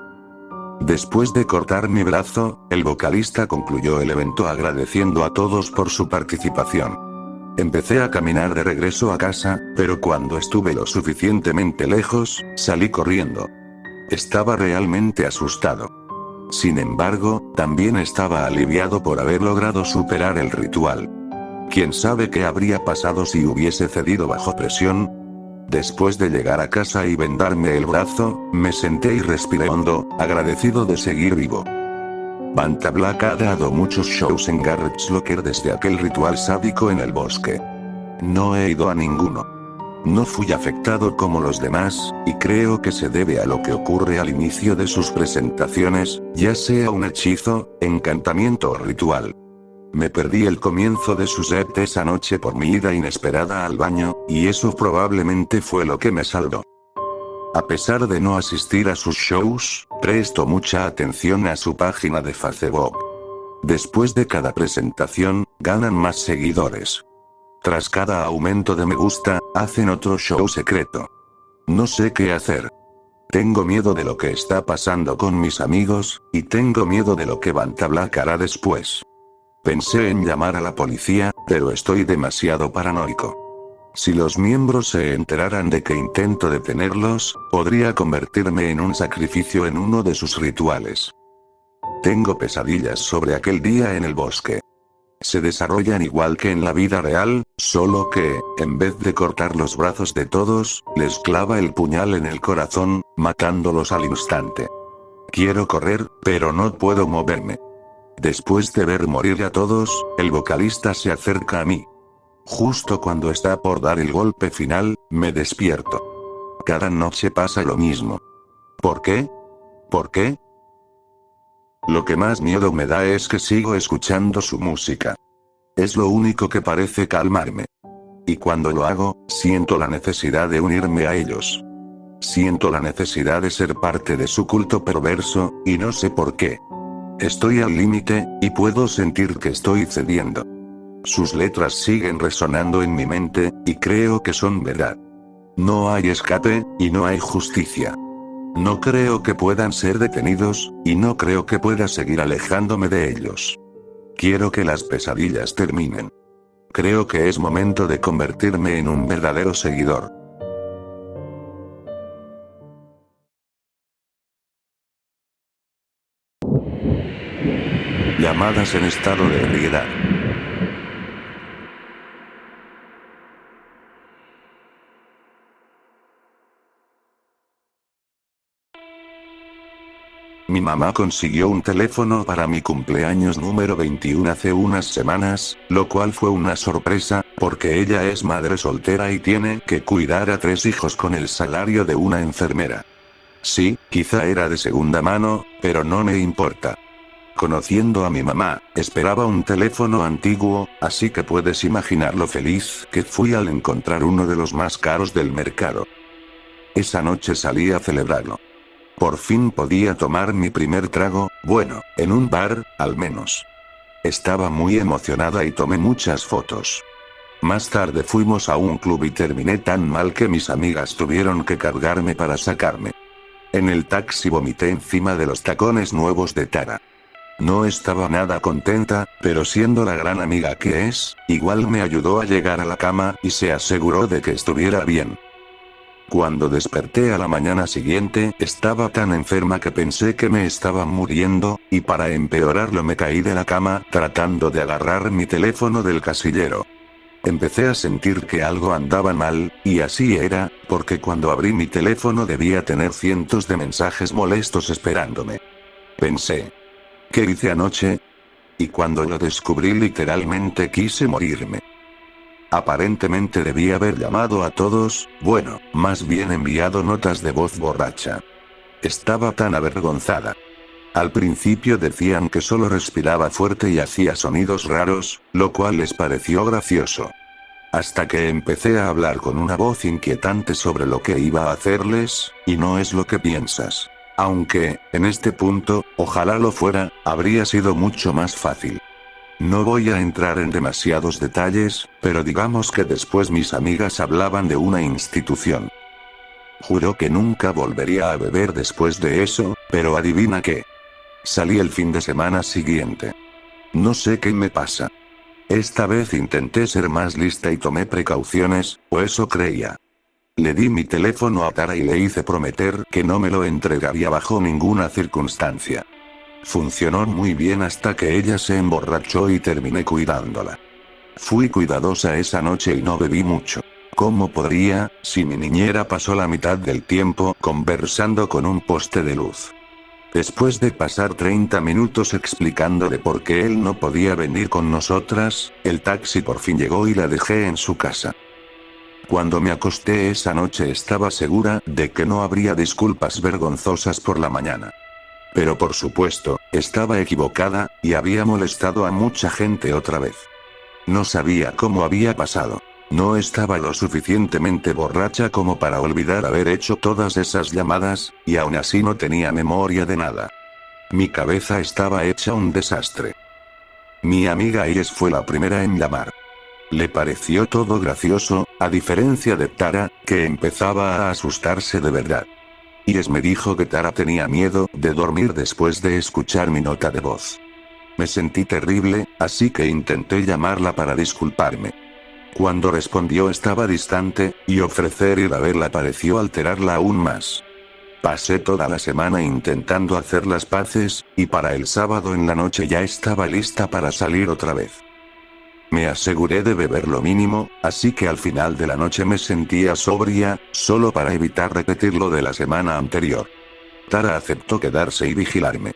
Después de cortar mi brazo, el vocalista concluyó el evento agradeciendo a todos por su participación. Empecé a caminar de regreso a casa, pero cuando estuve lo suficientemente lejos, salí corriendo. Estaba realmente asustado. Sin embargo, también estaba aliviado por haber logrado superar el ritual. ¿Quién sabe qué habría pasado si hubiese cedido bajo presión? Después de llegar a casa y vendarme el brazo, me senté y respiré hondo, agradecido de seguir vivo. Banta Black ha dado muchos shows en Garrett's Locker desde aquel ritual sádico en el bosque. No he ido a ninguno. No fui afectado como los demás, y creo que se debe a lo que ocurre al inicio de sus presentaciones, ya sea un hechizo, encantamiento o ritual. Me perdí el comienzo de su set esa noche por mi ida inesperada al baño, y eso probablemente fue lo que me salvó. A pesar de no asistir a sus shows, presto mucha atención a su página de Facebook. Después de cada presentación, ganan más seguidores. Tras cada aumento de me gusta, hacen otro show secreto. No sé qué hacer. Tengo miedo de lo que está pasando con mis amigos, y tengo miedo de lo que Banta Black hará después. Pensé en llamar a la policía, pero estoy demasiado paranoico. Si los miembros se enteraran de que intento detenerlos, podría convertirme en un sacrificio en uno de sus rituales. Tengo pesadillas sobre aquel día en el bosque. Se desarrollan igual que en la vida real, solo que, en vez de cortar los brazos de todos, les clava el puñal en el corazón, matándolos al instante. Quiero correr, pero no puedo moverme. Después de ver morir a todos, el vocalista se acerca a mí. Justo cuando está por dar el golpe final, me despierto. Cada noche pasa lo mismo. ¿Por qué? ¿Por qué? Lo que más miedo me da es que sigo escuchando su música. Es lo único que parece calmarme. Y cuando lo hago, siento la necesidad de unirme a ellos. Siento la necesidad de ser parte de su culto perverso, y no sé por qué. Estoy al límite, y puedo sentir que estoy cediendo. Sus letras siguen resonando en mi mente, y creo que son verdad. No hay escape, y no hay justicia. No creo que puedan ser detenidos, y no creo que pueda seguir alejándome de ellos. Quiero que las pesadillas terminen. Creo que es momento de convertirme en un verdadero seguidor. Llamadas en estado de ebriedad. Mi mamá consiguió un teléfono para mi cumpleaños número 21 hace unas semanas, lo cual fue una sorpresa, porque ella es madre soltera y tiene que cuidar a 3 hijos con el salario de una enfermera. Sí, quizá era de segunda mano, pero no me importa. Conociendo a mi mamá, esperaba un teléfono antiguo, así que puedes imaginar lo feliz que fui al encontrar uno de los más caros del mercado. Esa noche salí a celebrarlo. Por fin podía tomar mi primer trago, bueno, en un bar, al menos. Estaba muy emocionada y tomé muchas fotos. Más tarde fuimos a un club y terminé tan mal que mis amigas tuvieron que cargarme para sacarme. En el taxi vomité encima de los tacones nuevos de Tara. No estaba nada contenta, pero siendo la gran amiga que es, igual me ayudó a llegar a la cama y se aseguró de que estuviera bien. Cuando desperté a la mañana siguiente, estaba tan enferma que pensé que me estaba muriendo, y para empeorarlo me caí de la cama, tratando de agarrar mi teléfono del casillero. Empecé a sentir que algo andaba mal, y así era, porque cuando abrí mi teléfono debía tener cientos de mensajes molestos esperándome. Pensé, ¿qué hice anoche? Y cuando lo descubrí literalmente quise morirme. Aparentemente debí haber llamado a todos, bueno, más bien enviado notas de voz borracha. Estaba tan avergonzada. Al principio decían que solo respiraba fuerte y hacía sonidos raros, lo cual les pareció gracioso. Hasta que empecé a hablar con una voz inquietante sobre lo que iba a hacerles, y no es lo que piensas. Aunque, en este punto, ojalá lo fuera, habría sido mucho más fácil. No voy a entrar en demasiados detalles, pero digamos que después mis amigas hablaban de una institución. Juró que nunca volvería a beber después de eso, pero adivina qué. Salí el fin de semana siguiente. No sé qué me pasa. Esta vez intenté ser más lista y tomé precauciones, o eso creía. Le di mi teléfono a Tara y le hice prometer que no me lo entregaría bajo ninguna circunstancia. Funcionó muy bien hasta que ella se emborrachó y terminé cuidándola. Fui cuidadosa esa noche y no bebí mucho. ¿Cómo podría, si mi niñera pasó la mitad del tiempo conversando con un poste de luz? Después de pasar 30 minutos explicándole por qué él no podía venir con nosotras, el taxi por fin llegó y la dejé en su casa. Cuando me acosté esa noche estaba segura de que no habría disculpas vergonzosas por la mañana. Pero por supuesto, estaba equivocada, y había molestado a mucha gente otra vez. No sabía cómo había pasado. No estaba lo suficientemente borracha como para olvidar haber hecho todas esas llamadas, y aún así no tenía memoria de nada. Mi cabeza estaba hecha un desastre. Mi amiga Iris fue la primera en llamar. Le pareció todo gracioso, a diferencia de Tara, que empezaba a asustarse de verdad. Iris me dijo que Tara tenía miedo de dormir después de escuchar mi nota de voz. Me sentí terrible, así que intenté llamarla para disculparme. Cuando respondió estaba distante, y ofrecer ir a verla pareció alterarla aún más. Pasé toda la semana intentando hacer las paces, y para el sábado en la noche ya estaba lista para salir otra vez. Me aseguré de beber lo mínimo, así que al final de la noche me sentía sobria, solo para evitar repetir lo de la semana anterior. Tara aceptó quedarse y vigilarme.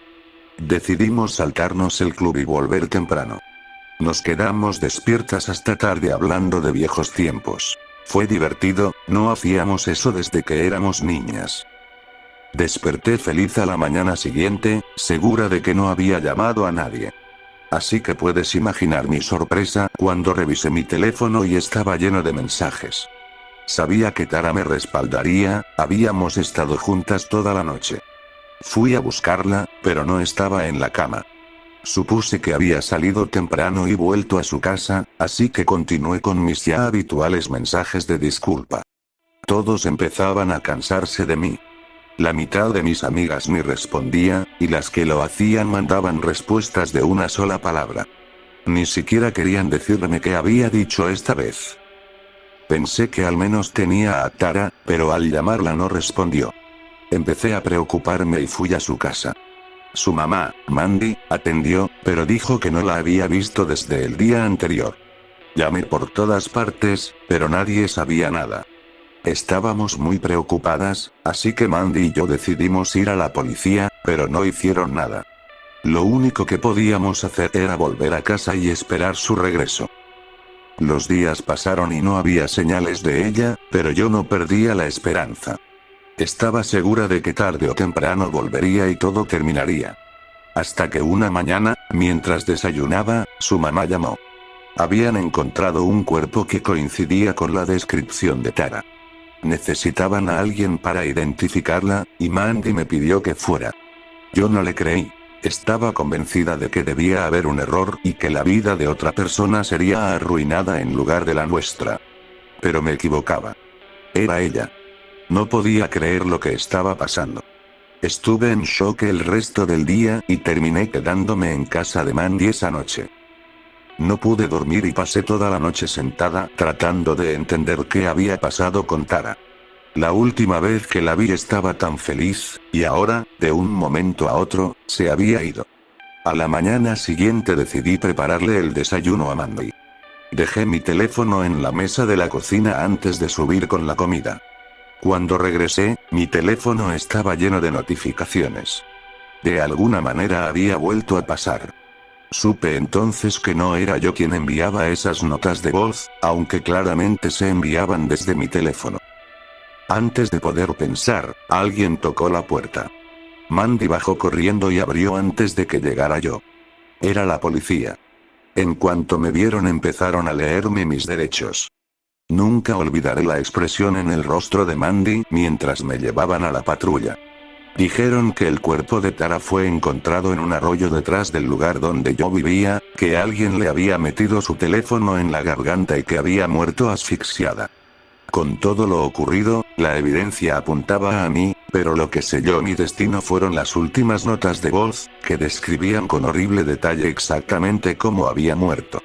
Decidimos saltarnos el club y volver temprano. Nos quedamos despiertas hasta tarde hablando de viejos tiempos. Fue divertido, no hacíamos eso desde que éramos niñas. Desperté feliz a la mañana siguiente, segura de que no había llamado a nadie. Así que puedes imaginar mi sorpresa cuando revisé mi teléfono y estaba lleno de mensajes. Sabía que Tara me respaldaría, habíamos estado juntas toda la noche. Fui a buscarla, pero no estaba en la cama. Supuse que había salido temprano y vuelto a su casa, así que continué con mis ya habituales mensajes de disculpa. Todos empezaban a cansarse de mí. La mitad de mis amigas ni respondía, y las que lo hacían mandaban respuestas de una sola palabra. Ni siquiera querían decirme qué había dicho esta vez. Pensé que al menos tenía a Tara, pero al llamarla no respondió. Empecé a preocuparme y fui a su casa. Su mamá, Mandy, atendió, pero dijo que no la había visto desde el día anterior. Llamé por todas partes, pero nadie sabía nada. Estábamos muy preocupadas, así que Mandy y yo decidimos ir a la policía, pero no hicieron nada. Lo único que podíamos hacer era volver a casa y esperar su regreso. Los días pasaron y no había señales de ella, pero yo no perdía la esperanza. Estaba segura de que tarde o temprano volvería y todo terminaría. Hasta que una mañana, mientras desayunaba, su mamá llamó. Habían encontrado un cuerpo que coincidía con la descripción de Tara. Necesitaban a alguien para identificarla, y Mandy me pidió que fuera. Yo no le creí. Estaba convencida de que debía haber un error y que la vida de otra persona sería arruinada en lugar de la nuestra. Pero me equivocaba. Era ella. No podía creer lo que estaba pasando. Estuve en shock el resto del día y terminé quedándome en casa de Mandy esa noche. No pude dormir y pasé toda la noche sentada tratando de entender qué había pasado con Tara. La última vez que la vi estaba tan feliz, y ahora, de un momento a otro, se había ido. A la mañana siguiente decidí prepararle el desayuno a Mandy. Dejé mi teléfono en la mesa de la cocina antes de subir con la comida. Cuando regresé, mi teléfono estaba lleno de notificaciones. De alguna manera había vuelto a pasar. Supe entonces que no era yo quien enviaba esas notas de voz, aunque claramente se enviaban desde mi teléfono. Antes de poder pensar, alguien tocó la puerta. Mandy bajó corriendo y abrió antes de que llegara yo. Era la policía. En cuanto me vieron empezaron a leerme mis derechos. Nunca olvidaré la expresión en el rostro de Mandy mientras me llevaban a la patrulla. Dijeron que el cuerpo de Tara fue encontrado en un arroyo detrás del lugar donde yo vivía, que alguien le había metido su teléfono en la garganta y que había muerto asfixiada. Con todo lo ocurrido, la evidencia apuntaba a mí, pero lo que selló mi destino fueron las últimas notas de voz, que describían con horrible detalle exactamente cómo había muerto.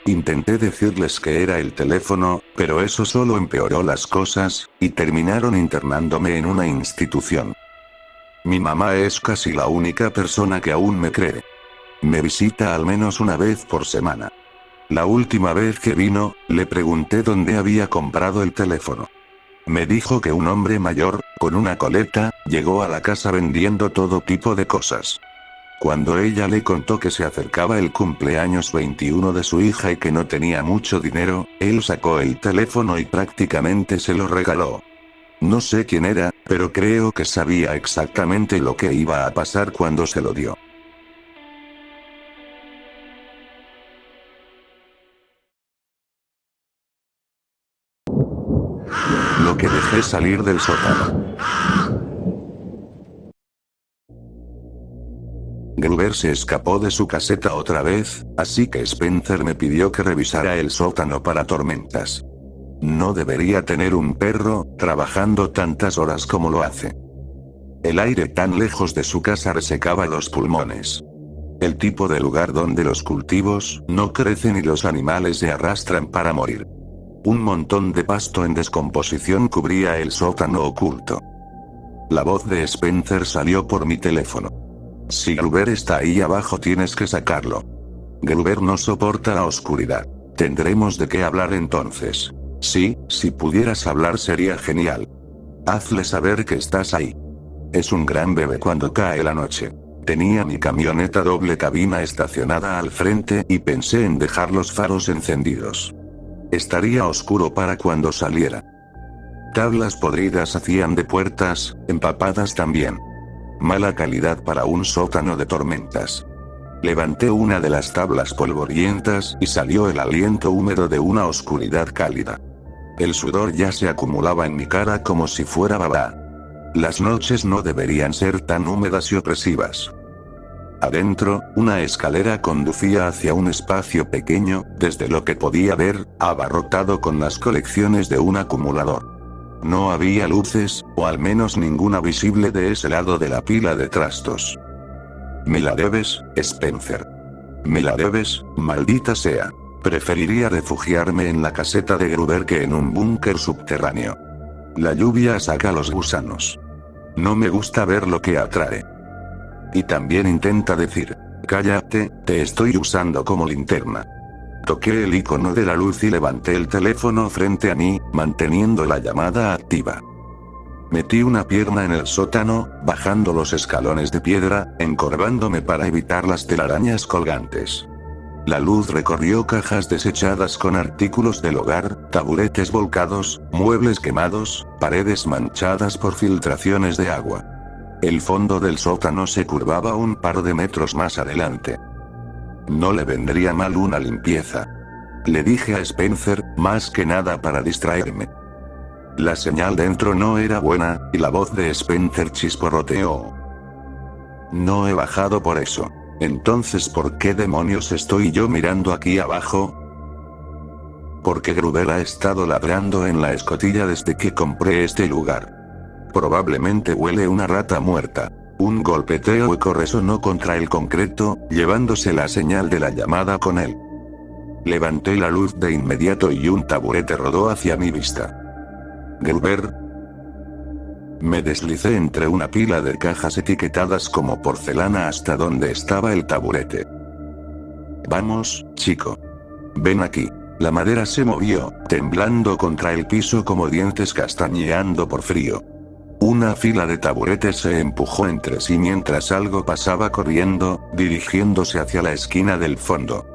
Intenté decirles que era el teléfono, pero eso solo empeoró las cosas, y terminaron internándome en una institución. Mi mamá es casi la única persona que aún me cree. Me visita al menos una vez por semana. La última vez que vino, le pregunté dónde había comprado el teléfono. Me dijo que un hombre mayor, con una coleta, llegó a la casa vendiendo todo tipo de cosas. Cuando ella le contó que se acercaba el cumpleaños 21 de su hija y que no tenía mucho dinero, él sacó el teléfono y prácticamente se lo regaló. No sé quién era, pero creo que sabía exactamente lo que iba a pasar cuando se lo dio. Lo que dejé salir del sótano. Gruber se escapó de su caseta otra vez, así que Spencer me pidió que revisara el sótano para tormentas. No debería tener un perro, trabajando tantas horas como lo hace. El aire tan lejos de su casa resecaba los pulmones. El tipo de lugar donde los cultivos no crecen y los animales se arrastran para morir. Un montón de pasto en descomposición cubría el sótano oculto. La voz de Spencer salió por mi teléfono. Si Gruber está ahí abajo tienes que sacarlo. Gruber no soporta la oscuridad. Tendremos de qué hablar entonces. Sí, si pudieras hablar sería genial. Hazle saber que estás ahí. Es un gran bebé cuando cae la noche. Tenía mi camioneta doble cabina estacionada al frente y pensé en dejar los faros encendidos. Estaría oscuro para cuando saliera. Tablas podridas hacían de puertas, empapadas también. Mala calidad para un sótano de tormentas. Levanté una de las tablas polvorientas y salió el aliento húmedo de una oscuridad cálida. El sudor ya se acumulaba en mi cara como si fuera baba. Las noches no deberían ser tan húmedas y opresivas. Adentro, una escalera conducía hacia un espacio pequeño, desde lo que podía ver, abarrotado con las colecciones de un acumulador. No había luces, o al menos ninguna visible de ese lado de la pila de trastos. Me la debes, Spencer. Me la debes, maldita sea. Preferiría refugiarme en la caseta de Gruber que en un búnker subterráneo. La lluvia saca los gusanos. No me gusta ver lo que atrae. Y también intenta decir, cállate, te estoy usando como linterna. Toqué el icono de la luz y levanté el teléfono frente a mí, manteniendo la llamada activa. Metí una pierna en el sótano, bajando los escalones de piedra, encorvándome para evitar las telarañas colgantes. La luz recorrió cajas desechadas con artículos del hogar, taburetes volcados, muebles quemados, paredes manchadas por filtraciones de agua. El fondo del sótano se curvaba un par de metros más adelante. No le vendría mal una limpieza. Le dije a Spencer, más que nada para distraerme. La señal dentro no era buena, y la voz de Spencer chisporroteó. No he bajado por eso. Entonces, ¿por qué demonios estoy yo mirando aquí abajo? Porque Gruber ha estado ladrando en la escotilla desde que compré este lugar. Probablemente huele una rata muerta. Un golpeteo hueco resonó contra el concreto, llevándose la señal de la llamada con él. Levanté la luz de inmediato y un taburete rodó hacia mi vista. Gruber. Me deslicé entre una pila de cajas etiquetadas como porcelana hasta donde estaba el taburete. Vamos, chico. Ven aquí. La madera se movió, temblando contra el piso como dientes castañeando por frío. Una fila de taburetes se empujó entre sí mientras algo pasaba corriendo, dirigiéndose hacia la esquina del fondo.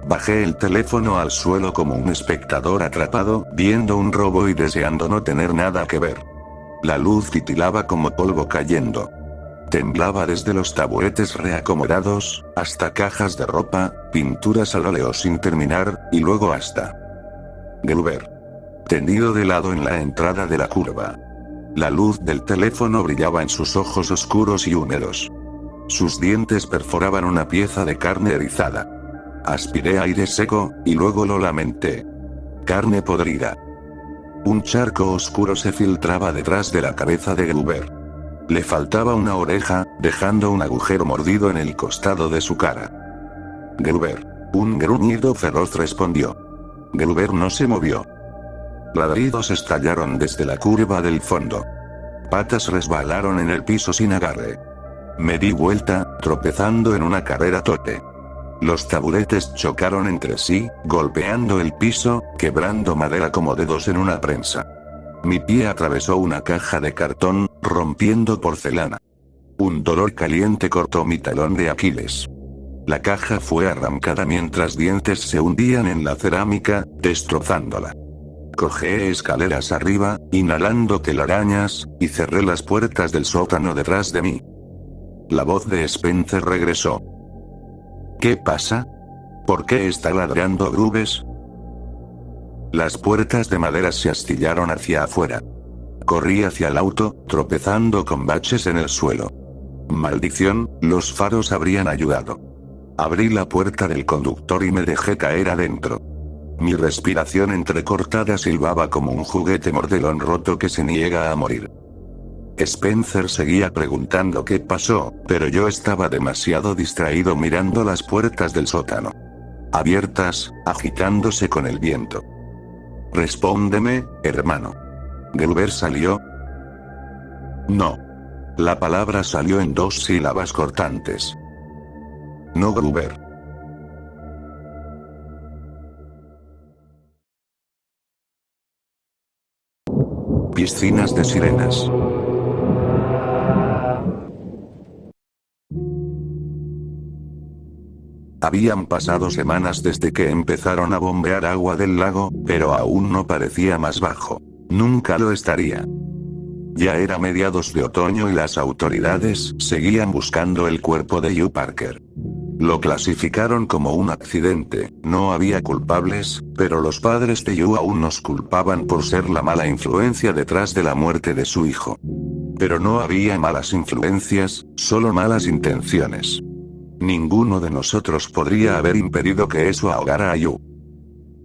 Bajé el teléfono al suelo como un espectador atrapado, viendo un robo y deseando no tener nada que ver. La luz titilaba como polvo cayendo. Temblaba desde los taburetes reacomodados, hasta cajas de ropa, pinturas al óleo sin terminar, y luego hasta Gruber. Tendido de lado en la entrada de la curva. La luz del teléfono brillaba en sus ojos oscuros y húmedos. Sus dientes perforaban una pieza de carne erizada. Aspiré aire seco, y luego lo lamenté. Carne podrida. Un charco oscuro se filtraba detrás de la cabeza de Gruber. Le faltaba una oreja, dejando un agujero mordido en el costado de su cara. Gruber. Un gruñido feroz respondió. Gruber no se movió. Ladridos estallaron desde la curva del fondo. Patas resbalaron en el piso sin agarre. Me di vuelta, tropezando en una carrera tote. Los taburetes chocaron entre sí, golpeando el piso, quebrando madera como dedos en una prensa. Mi pie atravesó una caja de cartón, rompiendo porcelana. Un dolor caliente cortó mi talón de Aquiles. La caja fue arrancada mientras dientes se hundían en la cerámica, destrozándola. Cogé escaleras arriba, inhalando telarañas, y cerré las puertas del sótano detrás de mí. La voz de Spencer regresó. ¿Qué pasa? ¿Por qué está ladrando Grubes? Las puertas de madera se astillaron hacia afuera. Corrí hacia el auto, tropezando con baches en el suelo. Maldición, los faros habrían ayudado. Abrí la puerta del conductor y me dejé caer adentro. Mi respiración entrecortada silbaba como un juguete mordelón roto que se niega a morir. Spencer seguía preguntando qué pasó, pero yo estaba demasiado distraído mirando las puertas del sótano. Abiertas, agitándose con el viento. Respóndeme, hermano. ¿Gruber salió? No. La palabra salió en 2 sílabas cortantes. No Gruber. Piscinas de sirenas. Habían pasado semanas desde que empezaron a bombear agua del lago, pero aún no parecía más bajo. Nunca lo estaría. Ya era mediados de otoño y las autoridades seguían buscando el cuerpo de Hugh Parker. Lo clasificaron como un accidente, no había culpables, pero los padres de Hugh aún nos culpaban por ser la mala influencia detrás de la muerte de su hijo. Pero no había malas influencias, solo malas intenciones. Ninguno de nosotros podría haber impedido que eso ahogara a Hugh.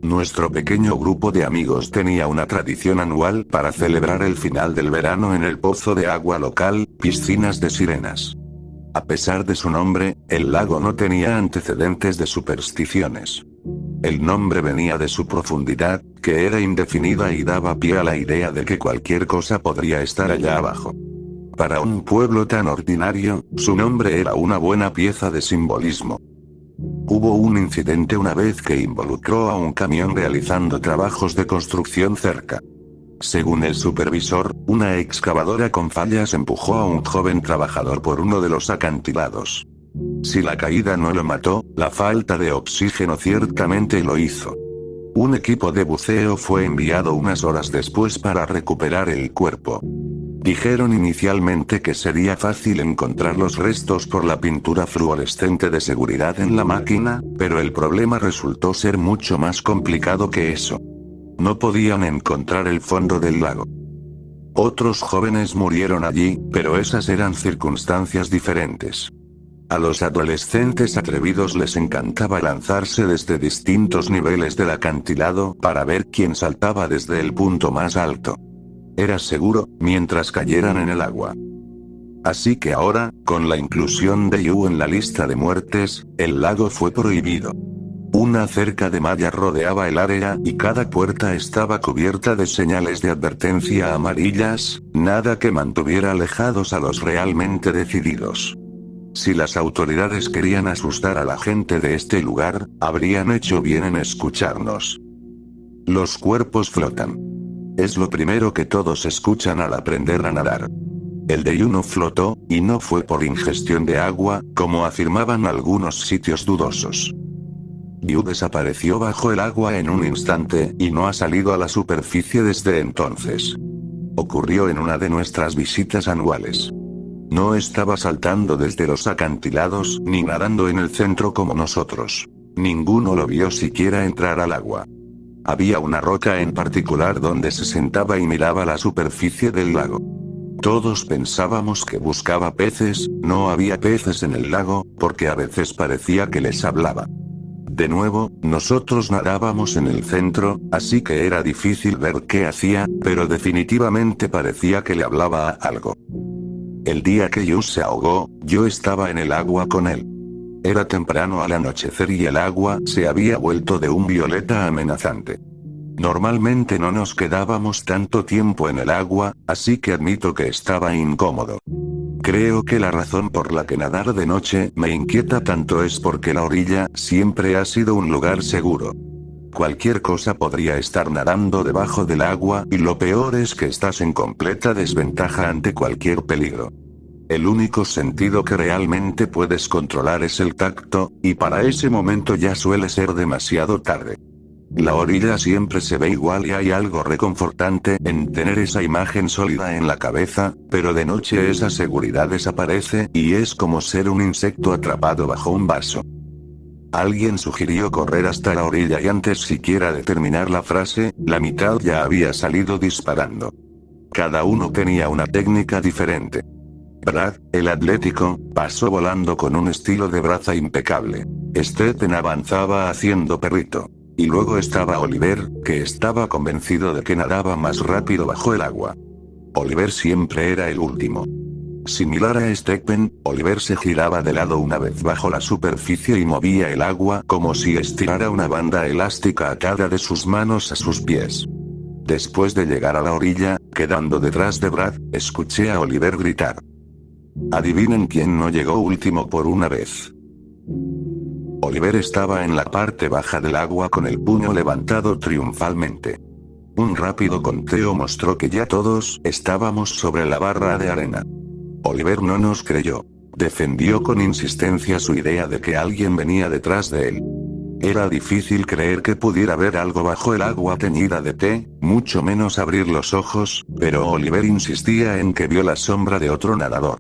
Nuestro pequeño grupo de amigos tenía una tradición anual para celebrar el final del verano en el pozo de agua local, Piscinas de Sirenas. A pesar de su nombre, el lago no tenía antecedentes de supersticiones. El nombre venía de su profundidad, que era indefinida y daba pie a la idea de que cualquier cosa podría estar allá abajo. Para un pueblo tan ordinario, su nombre era una buena pieza de simbolismo. Hubo un incidente una vez que involucró a un camión realizando trabajos de construcción cerca. Según el supervisor, una excavadora con fallas empujó a un joven trabajador por uno de los acantilados. Si la caída no lo mató, la falta de oxígeno ciertamente lo hizo. Un equipo de buceo fue enviado unas horas después para recuperar el cuerpo. Dijeron inicialmente que sería fácil encontrar los restos por la pintura fluorescente de seguridad en la máquina, pero el problema resultó ser mucho más complicado que eso. No podían encontrar el fondo del lago. Otros jóvenes murieron allí, pero esas eran circunstancias diferentes. A los adolescentes atrevidos les encantaba lanzarse desde distintos niveles del acantilado para ver quién saltaba desde el punto más alto. Era seguro, mientras cayeran en el agua. Así que ahora, con la inclusión de Yu en la lista de muertes, el lago fue prohibido. Una cerca de malla rodeaba el área y cada puerta estaba cubierta de señales de advertencia amarillas, nada que mantuviera alejados a los realmente decididos. Si las autoridades querían asustar a la gente de este lugar, habrían hecho bien en escucharnos. Los cuerpos flotan. Es lo primero que todos escuchan al aprender a nadar. El de Yu no flotó, y no fue por ingestión de agua, como afirmaban algunos sitios dudosos. Yu desapareció bajo el agua en un instante, y no ha salido a la superficie desde entonces. Ocurrió en una de nuestras visitas anuales. No estaba saltando desde los acantilados ni nadando en el centro como nosotros. Ninguno lo vio siquiera entrar al agua. Había una roca en particular donde se sentaba y miraba la superficie del lago. Todos pensábamos que buscaba peces, no había peces en el lago, porque a veces parecía que les hablaba. De nuevo, nosotros nadábamos en el centro, así que era difícil ver qué hacía, pero definitivamente parecía que le hablaba a algo. El día que Yu se ahogó, yo estaba en el agua con él. Era temprano al anochecer y el agua se había vuelto de un violeta amenazante. Normalmente no nos quedábamos tanto tiempo en el agua, así que admito que estaba incómodo. Creo que la razón por la que nadar de noche me inquieta tanto es porque la orilla siempre ha sido un lugar seguro. Cualquier cosa podría estar nadando debajo del agua y lo peor es que estás en completa desventaja ante cualquier peligro. El único sentido que realmente puedes controlar es el tacto, y para ese momento ya suele ser demasiado tarde. La orilla siempre se ve igual y hay algo reconfortante en tener esa imagen sólida en la cabeza, pero de noche esa seguridad desaparece y es como ser un insecto atrapado bajo un vaso. Alguien sugirió correr hasta la orilla y antes siquiera de terminar la frase, la mitad ya había salido disparando. Cada uno tenía una técnica diferente. Brad, el atlético, pasó volando con un estilo de braza impecable. Stephen avanzaba haciendo perrito. Y luego estaba Oliver, que estaba convencido de que nadaba más rápido bajo el agua. Oliver siempre era el último. Similar a Stephen, Oliver se giraba de lado una vez bajo la superficie y movía el agua como si estirara una banda elástica atada de sus manos a sus pies. Después de llegar a la orilla, quedando detrás de Brad, escuché a Oliver gritar. Adivinen quién no llegó último por una vez. Oliver estaba en la parte baja del agua con el puño levantado triunfalmente. Un rápido conteo mostró que ya todos estábamos sobre la barra de arena. Oliver no nos creyó. Defendió con insistencia su idea de que alguien venía detrás de él. Era difícil creer que pudiera ver algo bajo el agua teñida de té, mucho menos abrir los ojos, pero Oliver insistía en que vio la sombra de otro nadador.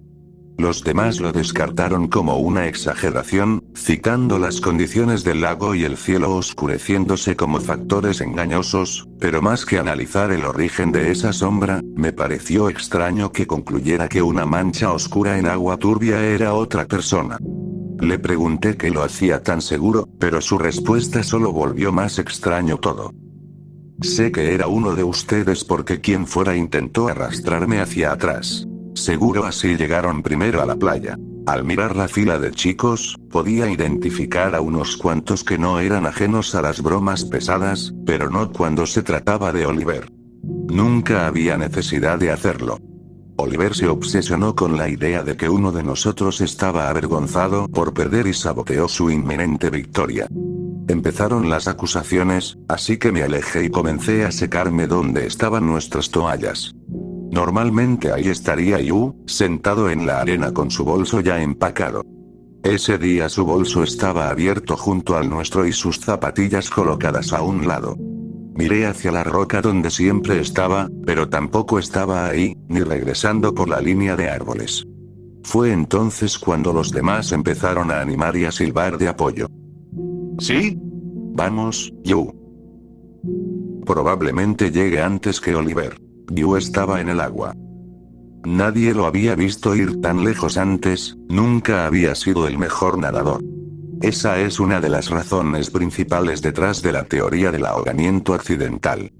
Los demás lo descartaron como una exageración, citando las condiciones del lago y el cielo oscureciéndose como factores engañosos, pero más que analizar el origen de esa sombra, me pareció extraño que concluyera que una mancha oscura en agua turbia era otra persona. Le pregunté qué lo hacía tan seguro, pero su respuesta solo volvió más extraño todo. Sé que era uno de ustedes porque quien fuera intentó arrastrarme hacia atrás. Seguro así llegaron primero a la playa. Al mirar la fila de chicos, podía identificar a unos cuantos que no eran ajenos a las bromas pesadas, pero no cuando se trataba de Oliver. Nunca había necesidad de hacerlo. Oliver se obsesionó con la idea de que uno de nosotros estaba avergonzado por perder y saboteó su inminente victoria. Empezaron las acusaciones, así que me alejé y comencé a secarme donde estaban nuestras toallas. Normalmente ahí estaría Yu, sentado en la arena con su bolso ya empacado. Ese día su bolso estaba abierto junto al nuestro y sus zapatillas colocadas a un lado. Miré hacia la roca donde siempre estaba, pero tampoco estaba ahí, ni regresando por la línea de árboles. Fue entonces cuando los demás empezaron a animar y a silbar de apoyo. ¿Sí? Vamos, Yu. Probablemente llegue antes que Oliver. Yu estaba en el agua. Nadie lo había visto ir tan lejos antes, nunca había sido el mejor nadador. Esa es una de las razones principales detrás de la teoría del ahogamiento accidental.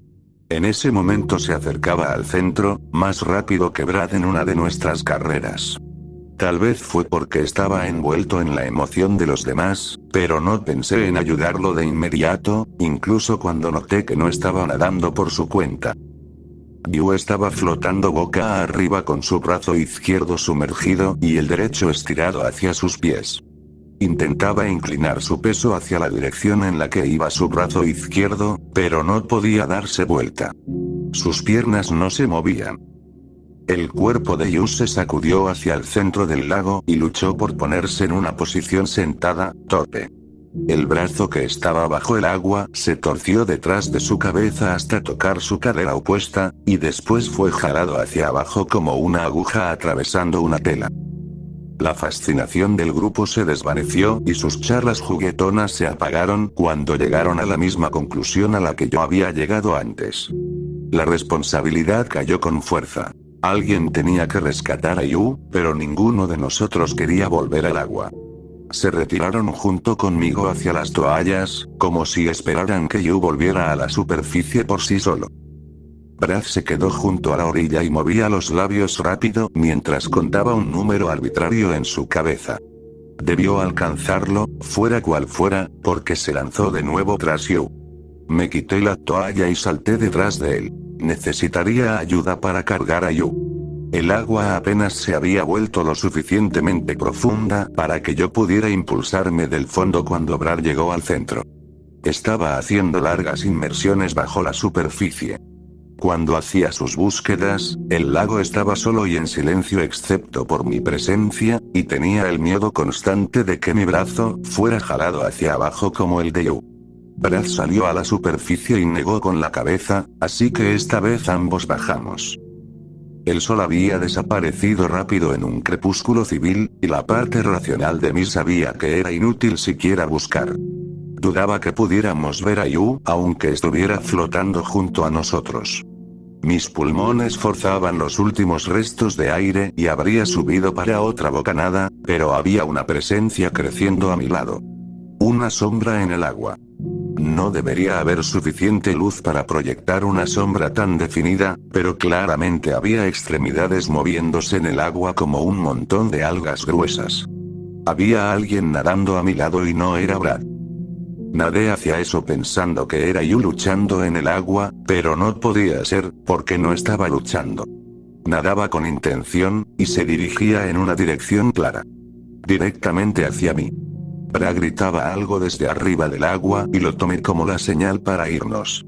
En ese momento se acercaba al centro, más rápido que Brad en una de nuestras carreras. Tal vez fue porque estaba envuelto en la emoción de los demás, pero no pensé en ayudarlo de inmediato, incluso cuando noté que no estaba nadando por su cuenta. Yu estaba flotando boca arriba con su brazo izquierdo sumergido y el derecho estirado hacia sus pies. Intentaba inclinar su peso hacia la dirección en la que iba su brazo izquierdo, pero no podía darse vuelta. Sus piernas no se movían. El cuerpo de Yu se sacudió hacia el centro del lago y luchó por ponerse en una posición sentada, torpe. El brazo que estaba bajo el agua se torció detrás de su cabeza hasta tocar su cadera opuesta, y después fue jalado hacia abajo como una aguja atravesando una tela. La fascinación del grupo se desvaneció y sus charlas juguetonas se apagaron cuando llegaron a la misma conclusión a la que yo había llegado antes. La responsabilidad cayó con fuerza. Alguien tenía que rescatar a Yu, pero ninguno de nosotros quería volver al agua. Se retiraron junto conmigo hacia las toallas, como si esperaran que Yu volviera a la superficie por sí solo. Brad se quedó junto a la orilla y movía los labios rápido mientras contaba un número arbitrario en su cabeza. Debió alcanzarlo, fuera cual fuera, porque se lanzó de nuevo tras Yu. Me quité la toalla y salté detrás de él. Necesitaría ayuda para cargar a Yu. El agua apenas se había vuelto lo suficientemente profunda para que yo pudiera impulsarme del fondo cuando Brad llegó al centro. Estaba haciendo largas inmersiones bajo la superficie. Cuando hacía sus búsquedas, el lago estaba solo y en silencio excepto por mi presencia, y tenía el miedo constante de que mi brazo fuera jalado hacia abajo como el de Yu. Brad salió a la superficie y negó con la cabeza, así que esta vez ambos bajamos. El sol había desaparecido rápido en un crepúsculo civil, y la parte racional de mí sabía que era inútil siquiera buscar. Dudaba que pudiéramos ver a Yu, aunque estuviera flotando junto a nosotros. Mis pulmones forzaban los últimos restos de aire y habría subido para otra bocanada, pero había una presencia creciendo a mi lado. Una sombra en el agua. No debería haber suficiente luz para proyectar una sombra tan definida, pero claramente había extremidades moviéndose en el agua como un montón de algas gruesas. Había alguien nadando a mi lado y no era Brad. Nadé hacia eso pensando que era Yu luchando en el agua, pero no podía ser, porque no estaba luchando. Nadaba con intención, y se dirigía en una dirección clara. Directamente hacia mí. Brad gritaba algo desde arriba del agua y lo tomé como la señal para irnos.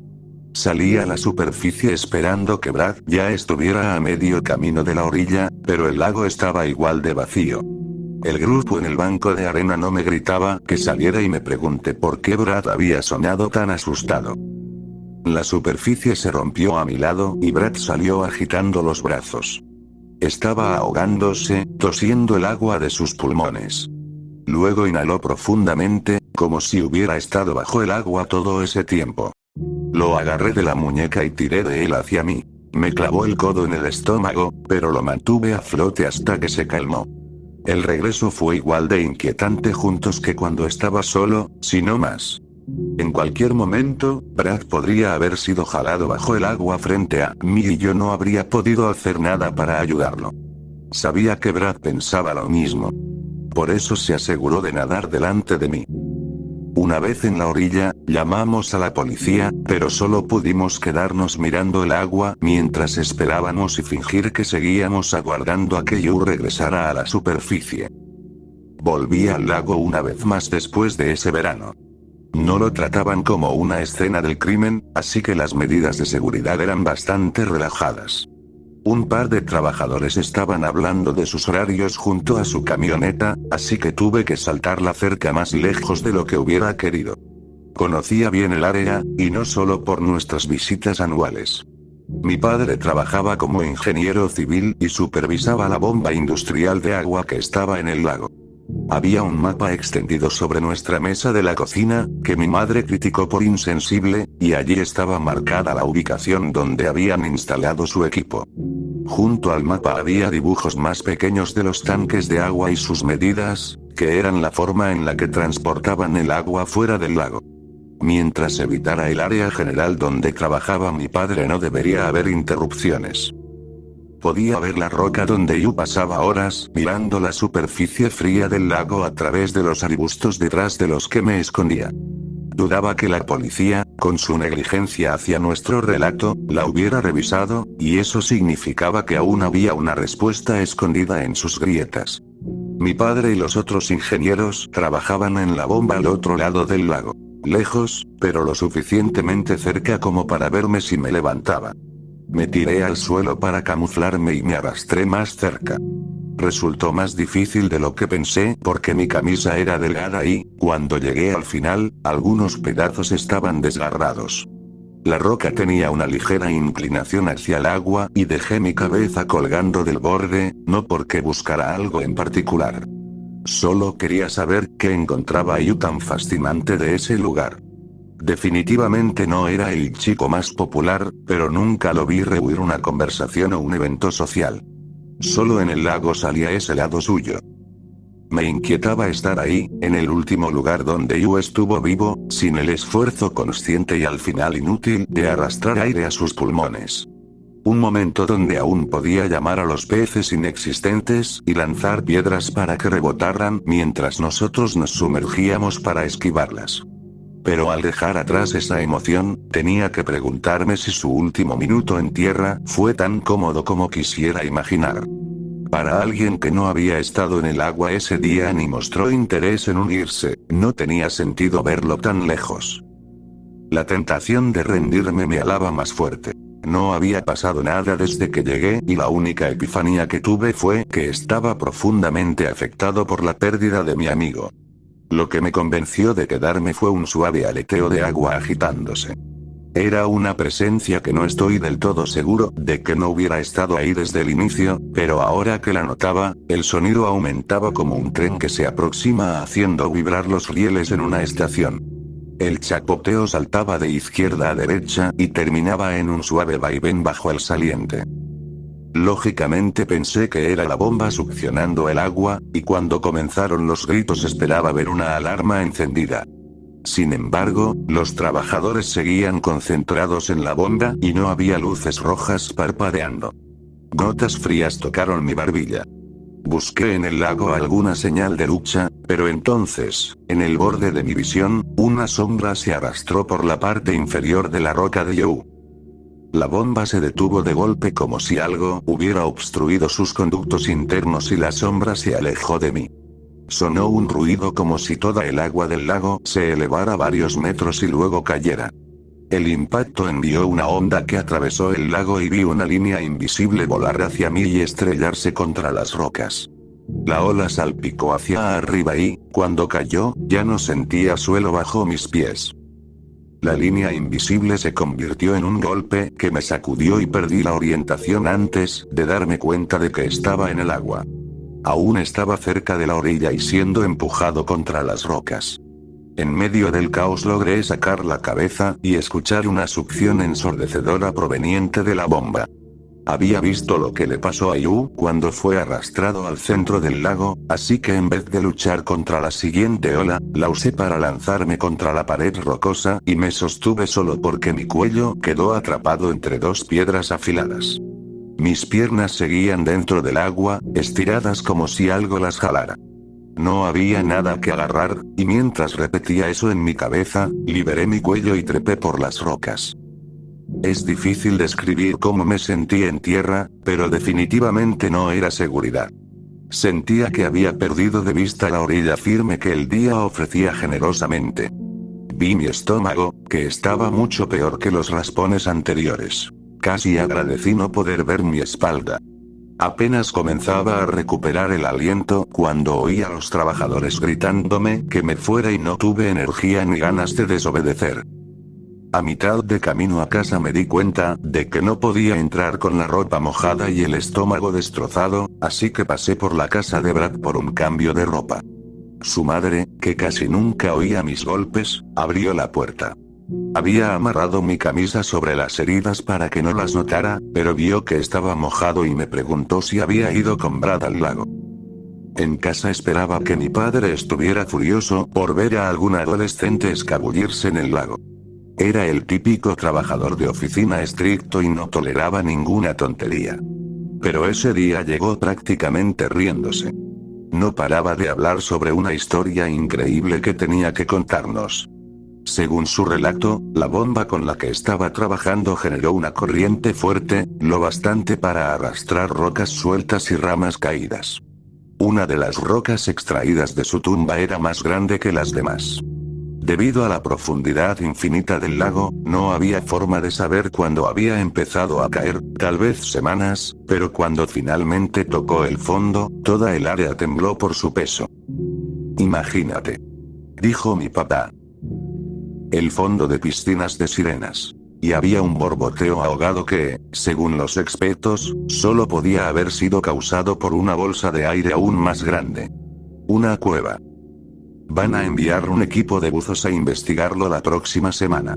Salí a la superficie esperando que Brad ya estuviera a medio camino de la orilla, pero el lago estaba igual de vacío. El grupo en el banco de arena no me gritaba que saliera y me pregunté por qué Brad había sonado tan asustado. La superficie se rompió a mi lado y Brad salió agitando los brazos. Estaba ahogándose, tosiendo el agua de sus pulmones. Luego inhaló profundamente, como si hubiera estado bajo el agua todo ese tiempo. Lo agarré de la muñeca y tiré de él hacia mí. Me clavó el codo en el estómago, pero lo mantuve a flote hasta que se calmó. El regreso fue igual de inquietante juntos que cuando estaba solo, si no más. En cualquier momento, Brad podría haber sido jalado bajo el agua frente a mí y yo no habría podido hacer nada para ayudarlo. Sabía que Brad pensaba lo mismo. Por eso se aseguró de nadar delante de mí. Una vez en la orilla, llamamos a la policía, pero solo pudimos quedarnos mirando el agua mientras esperábamos y fingir que seguíamos aguardando a que Yu regresara a la superficie. Volví al lago una vez más después de ese verano. no lo trataban como una escena del crimen, así que las medidas de seguridad eran bastante relajadas. Un par de trabajadores estaban hablando de sus horarios junto a su camioneta, así que tuve que saltar la cerca más lejos de lo que hubiera querido. Conocía bien el área, y no solo por nuestras visitas anuales. Mi padre trabajaba como ingeniero civil y supervisaba la bomba industrial de agua que estaba en el lago. Había un mapa extendido sobre nuestra mesa de la cocina, que mi madre criticó por insensible, y allí estaba marcada la ubicación donde habían instalado su equipo. Junto al mapa había dibujos más pequeños de los tanques de agua y sus medidas, que eran la forma en la que transportaban el agua fuera del lago. Mientras evitara el área general donde trabajaba mi padre no debería haber interrupciones. Podía ver la roca donde yo pasaba horas mirando la superficie fría del lago a través de los arbustos detrás de los que me escondía. Dudaba que la policía, con su negligencia hacia nuestro relato, la hubiera revisado, y eso significaba que aún había una respuesta escondida en sus grietas. Mi padre y los otros ingenieros trabajaban en la bomba al otro lado del lago. Lejos, pero lo suficientemente cerca como para verme si me levantaba. Me tiré al suelo para camuflarme y me arrastré más cerca. Resultó más difícil de lo que pensé porque mi camisa era delgada y, cuando llegué al final, algunos pedazos estaban desgarrados. La roca tenía una ligera inclinación hacia el agua y dejé mi cabeza colgando del borde, no porque buscara algo en particular. Solo quería saber qué encontraba yo tan fascinante de ese lugar. Definitivamente no era el chico más popular, pero nunca lo vi rehuir una conversación o un evento social. Solo en el lago salía ese lado suyo. Me inquietaba estar ahí, en el último lugar donde Yu estuvo vivo, sin el esfuerzo consciente y al final inútil de arrastrar aire a sus pulmones. Un momento donde aún podía llamar a los peces inexistentes y lanzar piedras para que rebotaran mientras nosotros nos sumergíamos para esquivarlas. Pero al dejar atrás esa emoción, tenía que preguntarme si su último minuto en tierra fue tan cómodo como quisiera imaginar. Para alguien que no había estado en el agua ese día ni mostró interés en unirse, no tenía sentido verlo tan lejos. La tentación de rendirme me alaba más fuerte. No había pasado nada desde que llegué y la única epifanía que tuve fue que estaba profundamente afectado por la pérdida de mi amigo. Lo que me convenció de quedarme fue un suave aleteo de agua agitándose. Era una presencia que no estoy del todo seguro de que no hubiera estado ahí desde el inicio, pero ahora que la notaba, el sonido aumentaba como un tren que se aproxima haciendo vibrar los rieles en una estación. El chapoteo saltaba de izquierda a derecha y terminaba en un suave vaivén bajo el saliente. Lógicamente pensé que era la bomba succionando el agua, y cuando comenzaron los gritos esperaba ver una alarma encendida. Sin embargo, los trabajadores seguían concentrados en la bomba y no había luces rojas parpadeando. Gotas frías tocaron mi barbilla. Busqué en el lago alguna señal de lucha, pero entonces, en el borde de mi visión, una sombra se arrastró por la parte inferior de la roca de Yu. La bomba se detuvo de golpe como si algo hubiera obstruido sus conductos internos y la sombra se alejó de mí. Sonó un ruido como si toda el agua del lago se elevara varios metros y luego cayera. El impacto envió una onda que atravesó el lago y vi una línea invisible volar hacia mí y estrellarse contra las rocas. La ola salpicó hacia arriba y, cuando cayó, ya no sentía suelo bajo mis pies. La línea invisible se convirtió en un golpe que me sacudió y perdí la orientación antes de darme cuenta de que estaba en el agua. Aún estaba cerca de la orilla y siendo empujado contra las rocas. En medio del caos logré sacar la cabeza y escuchar una succión ensordecedora proveniente de la bomba. Había visto lo que le pasó a Yu cuando fue arrastrado al centro del lago, así que en vez de luchar contra la siguiente ola, la usé para lanzarme contra la pared rocosa y me sostuve solo porque mi cuello quedó atrapado entre dos piedras afiladas. Mis piernas seguían dentro del agua, estiradas como si algo las jalara. No había nada que agarrar, y mientras repetía eso en mi cabeza, liberé mi cuello y trepé por las rocas. Es difícil describir cómo me sentí en tierra, pero definitivamente no era seguridad. Sentía que había perdido de vista la orilla firme que el día ofrecía generosamente. Vi mi estómago, que estaba mucho peor que los raspones anteriores. Casi agradecí no poder ver mi espalda. Apenas comenzaba a recuperar el aliento cuando oí a los trabajadores gritándome que me fuera y no tuve energía ni ganas de desobedecer. A mitad de camino a casa me di cuenta de que no podía entrar con la ropa mojada y el estómago destrozado, así que pasé por la casa de Brad por un cambio de ropa. Su madre, que casi nunca oía mis golpes, abrió la puerta. Había amarrado mi camisa sobre las heridas para que no las notara, pero vio que estaba mojado y me preguntó si había ido con Brad al lago. En casa esperaba que mi padre estuviera furioso por ver a algún adolescente escabullirse en el lago. Era el típico trabajador de oficina estricto y no toleraba ninguna tontería. Pero ese día llegó prácticamente riéndose. No paraba de hablar sobre una historia increíble que tenía que contarnos. Según su relato, la bomba con la que estaba trabajando generó una corriente fuerte, lo bastante para arrastrar rocas sueltas y ramas caídas. Una de las rocas extraídas de su tumba era más grande que las demás. Debido a la profundidad infinita del lago, no había forma de saber cuándo había empezado a caer, tal vez semanas, pero cuando finalmente tocó el fondo, toda el área tembló por su peso. Imagínate, dijo mi papá. El fondo de piscinas de sirenas. Y había un borboteo ahogado que, según los expertos, solo podía haber sido causado por una bolsa de aire aún más grande. Una cueva. Van a enviar un equipo de buzos a investigarlo la próxima semana.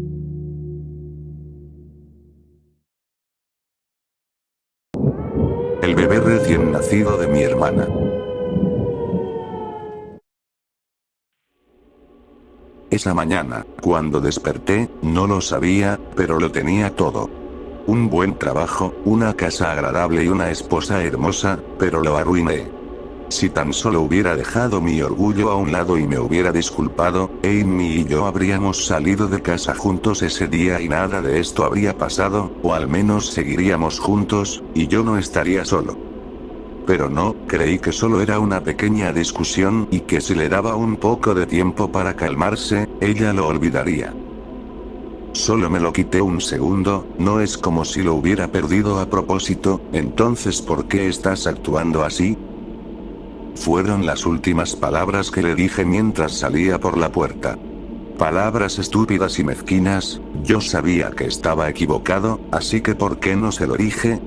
El bebé recién nacido de mi hermana. Esa mañana, cuando desperté, no lo sabía, pero lo tenía todo. Un buen trabajo, una casa agradable y una esposa hermosa, pero lo arruiné. Si tan solo hubiera dejado mi orgullo a un lado y me hubiera disculpado, Amy y yo habríamos salido de casa juntos ese día y nada de esto habría pasado, o al menos seguiríamos juntos, y yo no estaría solo. Pero no, creí que solo era una pequeña discusión y que si le daba un poco de tiempo para calmarse, ella lo olvidaría. Solo me lo quité un segundo, no es como si lo hubiera perdido a propósito, entonces ¿por qué estás actuando así? Fueron las últimas palabras que le dije mientras salía por la puerta. Palabras estúpidas y mezquinas, yo sabía que estaba equivocado, así que ¿por qué no se lo dije?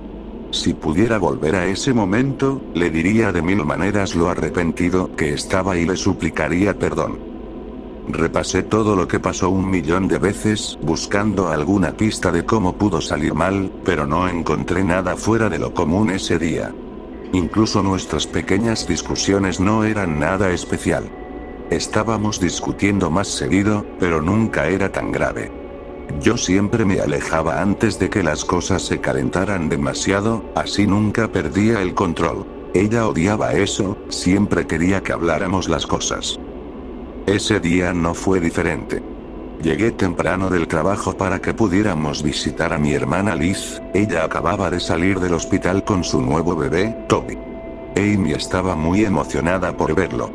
Si pudiera volver a ese momento, le diría de 1000 maneras lo arrepentido que estaba y le suplicaría perdón. Repasé todo lo que pasó 1.000.000 de veces, buscando alguna pista de cómo pudo salir mal, pero no encontré nada fuera de lo común ese día. Incluso nuestras pequeñas discusiones no eran nada especial. Estábamos discutiendo más seguido, pero nunca era tan grave. Yo siempre me alejaba antes de que las cosas se calentaran demasiado, así nunca perdía el control. Ella odiaba eso, siempre quería que habláramos las cosas. Ese día no fue diferente. Llegué temprano del trabajo para que pudiéramos visitar a mi hermana Liz, ella acababa de salir del hospital con su nuevo bebé, Toby. Amy estaba muy emocionada por verlo.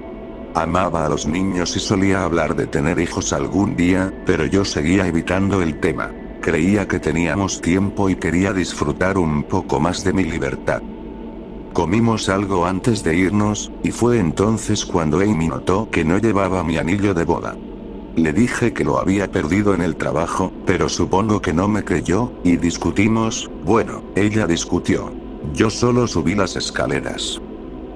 Amaba a los niños y solía hablar de tener hijos algún día, pero yo seguía evitando el tema. Creía que teníamos tiempo y quería disfrutar un poco más de mi libertad. Comimos algo antes de irnos, y fue entonces cuando Amy notó que no llevaba mi anillo de boda. Le dije que lo había perdido en el trabajo, pero supongo que no me creyó, y discutimos, bueno, ella discutió. Yo solo subí las escaleras.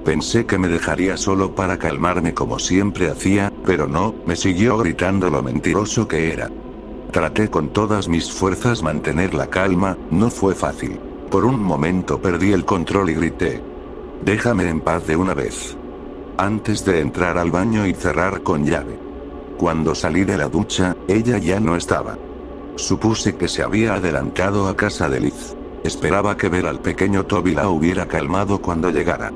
Pensé que me dejaría solo para calmarme como siempre hacía, pero no, me siguió gritando lo mentiroso que era. Traté con todas mis fuerzas mantener la calma, no fue fácil. Por un momento perdí el control y grité. Déjame en paz de una vez. Antes de entrar al baño y cerrar con llave. Cuando salí de la ducha, ella ya no estaba. Supuse que se había adelantado a casa de Liz. Esperaba que ver al pequeño Toby la hubiera calmado cuando llegara.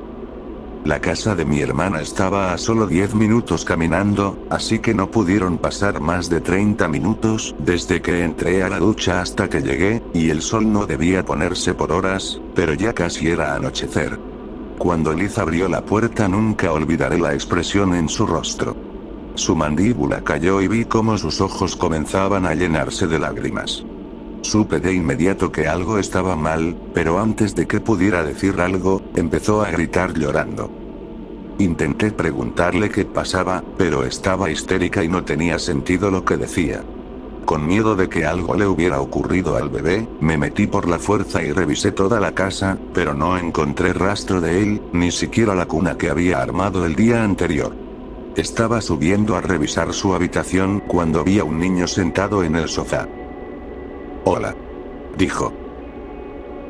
La casa de mi hermana estaba a solo 10 minutos caminando, así que no pudieron pasar más de 30 minutos desde que entré a la ducha hasta que llegué, y el sol no debía ponerse por horas, pero ya casi era anochecer. Cuando Liz abrió la puerta nunca olvidaré la expresión en su rostro. Su mandíbula cayó y vi cómo sus ojos comenzaban a llenarse de lágrimas. Supe de inmediato que algo estaba mal, pero antes de que pudiera decir algo, empezó a gritar llorando. Intenté preguntarle qué pasaba, pero estaba histérica y no tenía sentido lo que decía. Con miedo de que algo le hubiera ocurrido al bebé, me metí por la fuerza y revisé toda la casa, pero no encontré rastro de él, ni siquiera la cuna que había armado el día anterior. Estaba subiendo a revisar su habitación cuando vi a un niño sentado en el sofá. «Hola», dijo.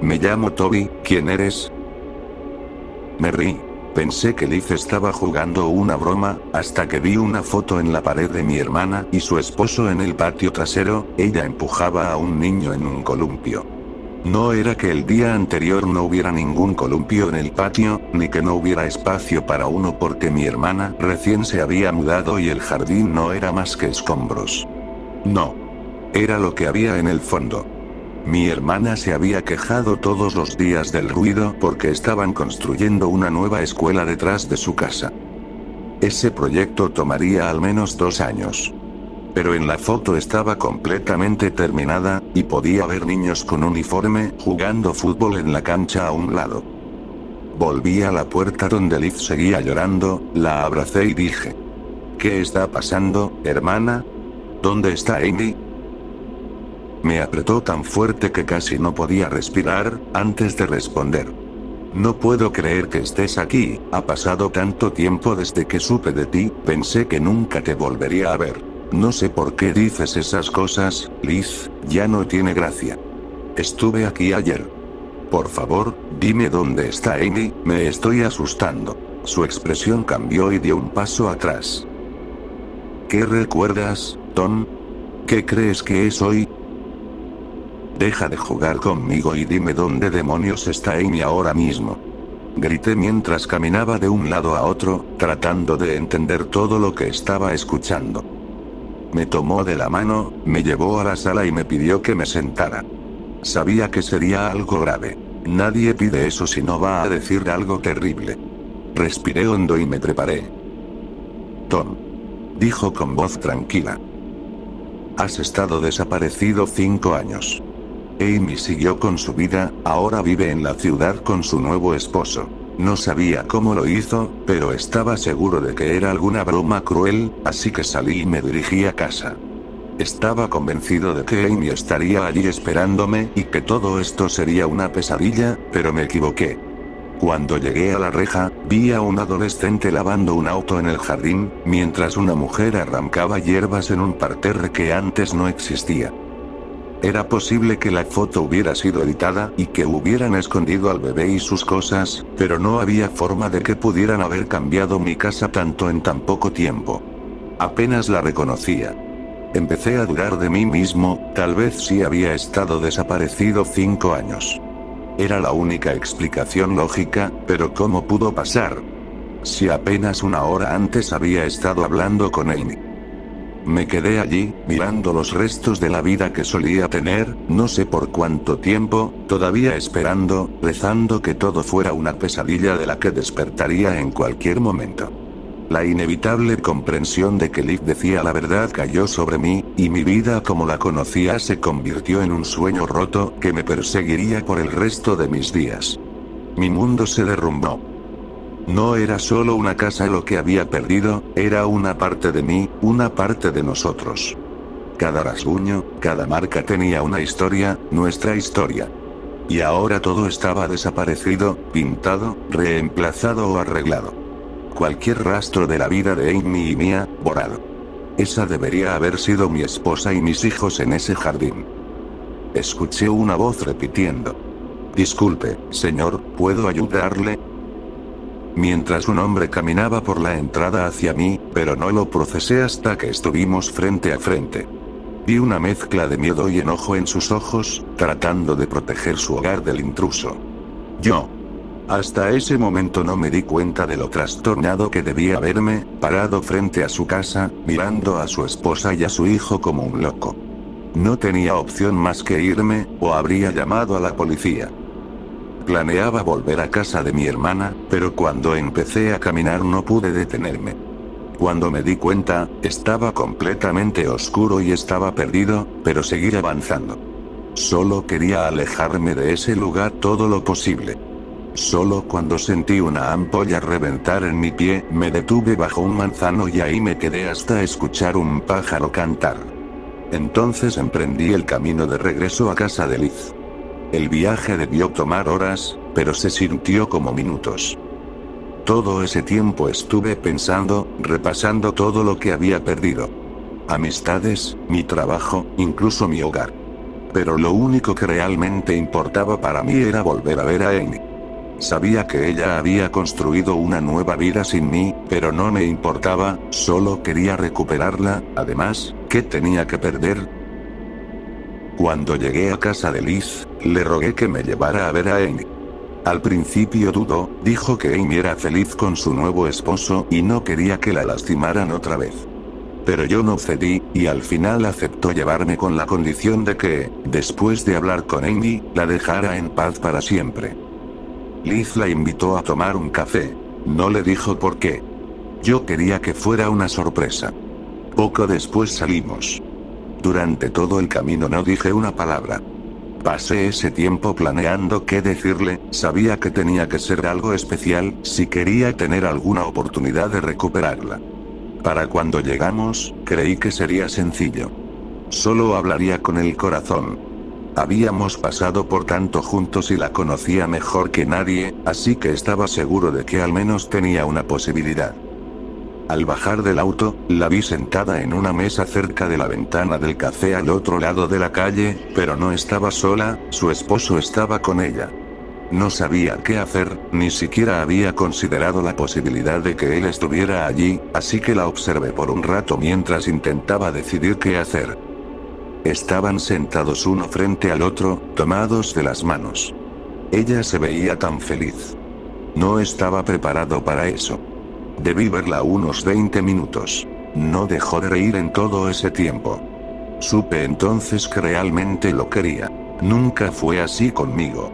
«Me llamo Toby, ¿quién eres?» Me reí. Pensé que Liz estaba jugando una broma, hasta que vi una foto en la pared de mi hermana y su esposo en el patio trasero. Ella empujaba a un niño en un columpio. No era que el día anterior no hubiera ningún columpio en el patio, ni que no hubiera espacio para uno porque mi hermana recién se había mudado y el jardín no era más que escombros. No. Era lo que había en el fondo. Mi hermana se había quejado todos los días del ruido porque estaban construyendo una nueva escuela detrás de su casa. Ese proyecto tomaría al menos 2 años. Pero en la foto estaba completamente terminada, y podía ver niños con uniforme jugando fútbol en la cancha a un lado. Volví a la puerta donde Liz seguía llorando, la abracé y dije: «¿Qué está pasando, hermana? ¿Dónde está Amy?» Me apretó tan fuerte que casi no podía respirar, antes de responder. «No puedo creer que estés aquí, ha pasado tanto tiempo desde que supe de ti, pensé que nunca te volvería a ver. No sé por qué dices esas cosas, Liz, ya no tiene gracia. Estuve aquí ayer. Por favor, dime dónde está Amy, me estoy asustando». Su expresión cambió y dio un paso atrás. «¿Qué recuerdas, Tom? ¿Qué crees que es hoy? Deja de jugar conmigo y dime dónde demonios está Amy ahora mismo». Grité mientras caminaba de un lado a otro, tratando de entender todo lo que estaba escuchando. Me tomó de la mano, me llevó a la sala y me pidió que me sentara. Sabía que sería algo grave. Nadie pide eso si no va a decir algo terrible. Respiré hondo y me preparé. «Tom», dijo con voz tranquila. «Has estado desaparecido 5 años. Amy siguió con su vida, ahora vive en la ciudad con su nuevo esposo. No sabía cómo lo hizo, pero estaba seguro de que era alguna broma cruel, así que salí y me dirigí a casa. Estaba convencido de que Amy estaría allí esperándome y que todo esto sería una pesadilla, pero me equivoqué. Cuando llegué a la reja, vi a un adolescente lavando un auto en el jardín, mientras una mujer arrancaba hierbas en un parterre que antes no existía. Era posible que la foto hubiera sido editada y que hubieran escondido al bebé y sus cosas, pero no había forma de que pudieran haber cambiado mi casa tanto en tan poco tiempo. Apenas la reconocía. Empecé a dudar de mí mismo, tal vez sí había estado desaparecido 5 años. Era la única explicación lógica, pero ¿cómo pudo pasar? Si apenas una hora antes había estado hablando con Amy. Me quedé allí, mirando los restos de la vida que solía tener, no sé por cuánto tiempo, todavía esperando, rezando que todo fuera una pesadilla de la que despertaría en cualquier momento. La inevitable comprensión de que Liv decía la verdad cayó sobre mí, y mi vida como la conocía se convirtió en un sueño roto que me perseguiría por el resto de mis días. Mi mundo se derrumbó. No era solo una casa lo que había perdido, era una parte de mí, una parte de nosotros. Cada rasguño, cada marca tenía una historia, nuestra historia. Y ahora todo estaba desaparecido, pintado, reemplazado o arreglado. Cualquier rastro de la vida de Amy y mía, borrado. Esa debería haber sido mi esposa y mis hijos en ese jardín. Escuché una voz repitiendo: «Disculpe, señor, ¿puedo ayudarle?». Mientras un hombre caminaba por la entrada hacia mí, pero no lo procesé hasta que estuvimos frente a frente. Vi una mezcla de miedo y enojo en sus ojos, tratando de proteger su hogar del intruso. Yo. Hasta ese momento no me di cuenta de lo trastornado que debía verme, parado frente a su casa, mirando a su esposa y a su hijo como un loco. No tenía opción más que irme, o habría llamado a la policía. Planeaba volver a casa de mi hermana, pero cuando empecé a caminar no pude detenerme. Cuando me di cuenta, estaba completamente oscuro y estaba perdido, pero seguí avanzando. Solo quería alejarme de ese lugar todo lo posible. Solo cuando sentí una ampolla reventar en mi pie, me detuve bajo un manzano y ahí me quedé hasta escuchar un pájaro cantar. Entonces emprendí el camino de regreso a casa de Liz. El viaje debió tomar horas, pero se sintió como minutos. Todo ese tiempo estuve pensando, repasando todo lo que había perdido. Amistades, mi trabajo, incluso mi hogar. Pero lo único que realmente importaba para mí era volver a ver a Amy. Sabía que ella había construido una nueva vida sin mí, pero no me importaba, solo quería recuperarla. Además, ¿qué tenía que perder? Cuando llegué a casa de Liz, le rogué que me llevara a ver a Amy. Al principio dudó, dijo que Amy era feliz con su nuevo esposo y no quería que la lastimaran otra vez. Pero yo no cedí, y al final aceptó llevarme con la condición de que, después de hablar con Amy, la dejara en paz para siempre. Liz la invitó a tomar un café. No le dijo por qué. Yo quería que fuera una sorpresa. Poco después salimos. Durante todo el camino no dije una palabra. Pasé ese tiempo planeando qué decirle, sabía que tenía que ser algo especial, si quería tener alguna oportunidad de recuperarla. Para cuando llegamos, creí que sería sencillo. Solo hablaría con el corazón. Habíamos pasado por tanto juntos y la conocía mejor que nadie, así que estaba seguro de que al menos tenía una posibilidad. Al bajar del auto, la vi sentada en una mesa cerca de la ventana del café al otro lado de la calle, pero no estaba sola, su esposo estaba con ella. No sabía qué hacer, ni siquiera había considerado la posibilidad de que él estuviera allí, así que la observé por un rato mientras intentaba decidir qué hacer. Estaban sentados uno frente al otro, tomados de las manos. Ella se veía tan feliz. No estaba preparado para eso. Debí verla unos 20 minutos. No dejó de reír en todo ese tiempo. Supe entonces que realmente lo quería. Nunca fue así conmigo.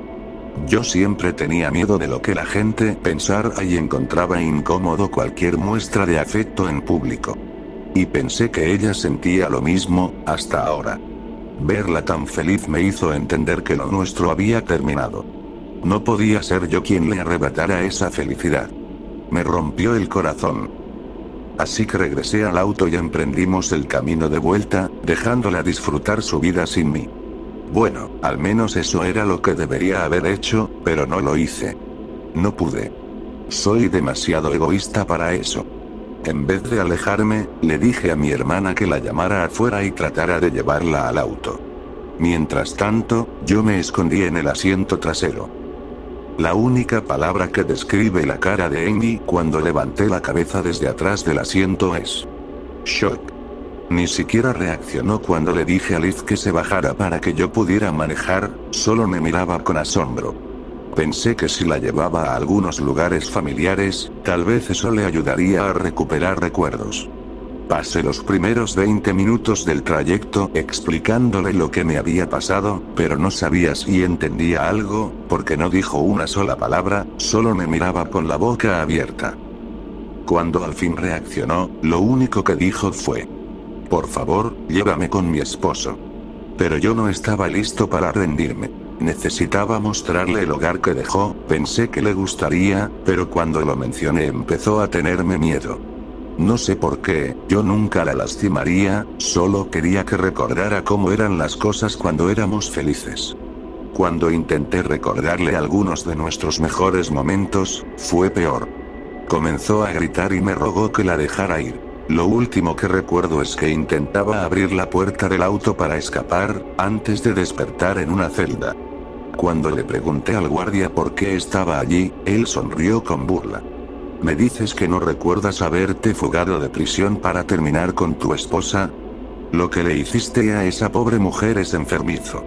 Yo siempre tenía miedo de lo que la gente pensara y encontraba incómodo cualquier muestra de afecto en público. Y pensé que ella sentía lo mismo, hasta ahora. Verla tan feliz me hizo entender que lo nuestro había terminado. No podía ser yo quien le arrebatara esa felicidad. Me rompió el corazón. Así que regresé al auto y emprendimos el camino de vuelta, dejándola disfrutar su vida sin mí. Bueno, al menos eso era lo que debería haber hecho, pero no lo hice. No pude. Soy demasiado egoísta para eso. En vez de alejarme, le dije a mi hermana que la llamara afuera y tratara de llevarla al auto. Mientras tanto, yo me escondí en el asiento trasero. La única palabra que describe la cara de Amy cuando levanté la cabeza desde atrás del asiento es shock. Ni siquiera reaccionó cuando le dije a Liz que se bajara para que yo pudiera manejar, solo me miraba con asombro. Pensé que si la llevaba a algunos lugares familiares, tal vez eso le ayudaría a recuperar recuerdos. Pasé los primeros 20 minutos del trayecto explicándole lo que me había pasado, pero no sabía si entendía algo, porque no dijo una sola palabra, solo me miraba con la boca abierta. Cuando al fin reaccionó, lo único que dijo fue: por favor, llévame con mi esposo. Pero yo no estaba listo para rendirme. Necesitaba mostrarle el hogar que dejó, pensé que le gustaría, pero cuando lo mencioné empezó a tenerme miedo. No sé por qué, yo nunca la lastimaría, solo quería que recordara cómo eran las cosas cuando éramos felices. Cuando intenté recordarle algunos de nuestros mejores momentos, fue peor. Comenzó a gritar y me rogó que la dejara ir. Lo último que recuerdo es que intentaba abrir la puerta del auto para escapar, antes de despertar en una celda. Cuando le pregunté al guardia por qué estaba allí, él sonrió con burla. ¿Me dices que no recuerdas haberte fugado de prisión para terminar con tu esposa? Lo que le hiciste a esa pobre mujer es enfermizo.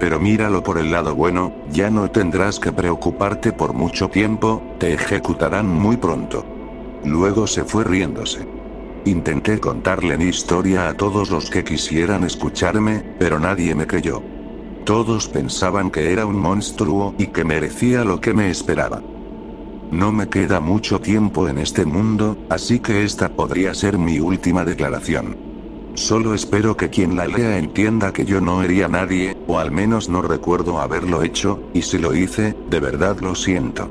Pero míralo por el lado bueno, ya no tendrás que preocuparte por mucho tiempo, te ejecutarán muy pronto. Luego se fue riéndose. Intenté contarle mi historia a todos los que quisieran escucharme, pero nadie me creyó. Todos pensaban que era un monstruo y que merecía lo que me esperaba. No me queda mucho tiempo en este mundo, así que esta podría ser mi última declaración. Solo espero que quien la lea entienda que yo no herí a nadie, o al menos no recuerdo haberlo hecho, y si lo hice, de verdad lo siento.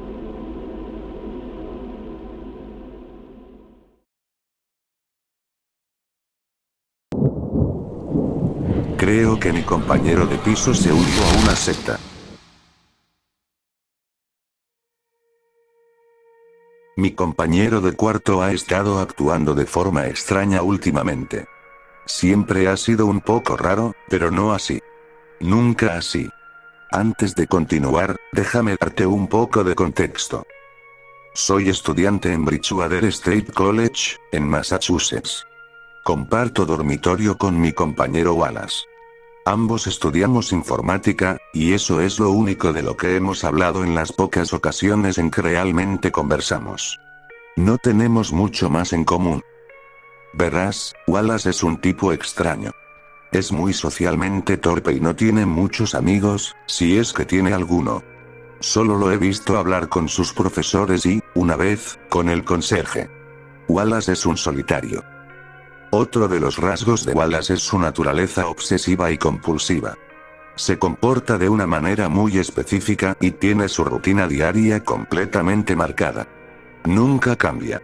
Creo que mi compañero de piso se unió a una secta. Mi compañero de cuarto ha estado actuando de forma extraña últimamente. Siempre ha sido un poco raro, pero no así. Nunca así. Antes de continuar, déjame darte un poco de contexto. Soy estudiante en Bridgewater State College, en Massachusetts. Comparto dormitorio con mi compañero Wallace. Ambos estudiamos informática, y eso es lo único de lo que hemos hablado en las pocas ocasiones en que realmente conversamos. No tenemos mucho más en común. Verás, Wallace es un tipo extraño. Es muy socialmente torpe y no tiene muchos amigos, si es que tiene alguno. Solo lo he visto hablar con sus profesores y, una vez, con el conserje. Wallace es un solitario. Otro de los rasgos de Wallace es su naturaleza obsesiva y compulsiva. Se comporta de una manera muy específica y tiene su rutina diaria completamente marcada. Nunca cambia.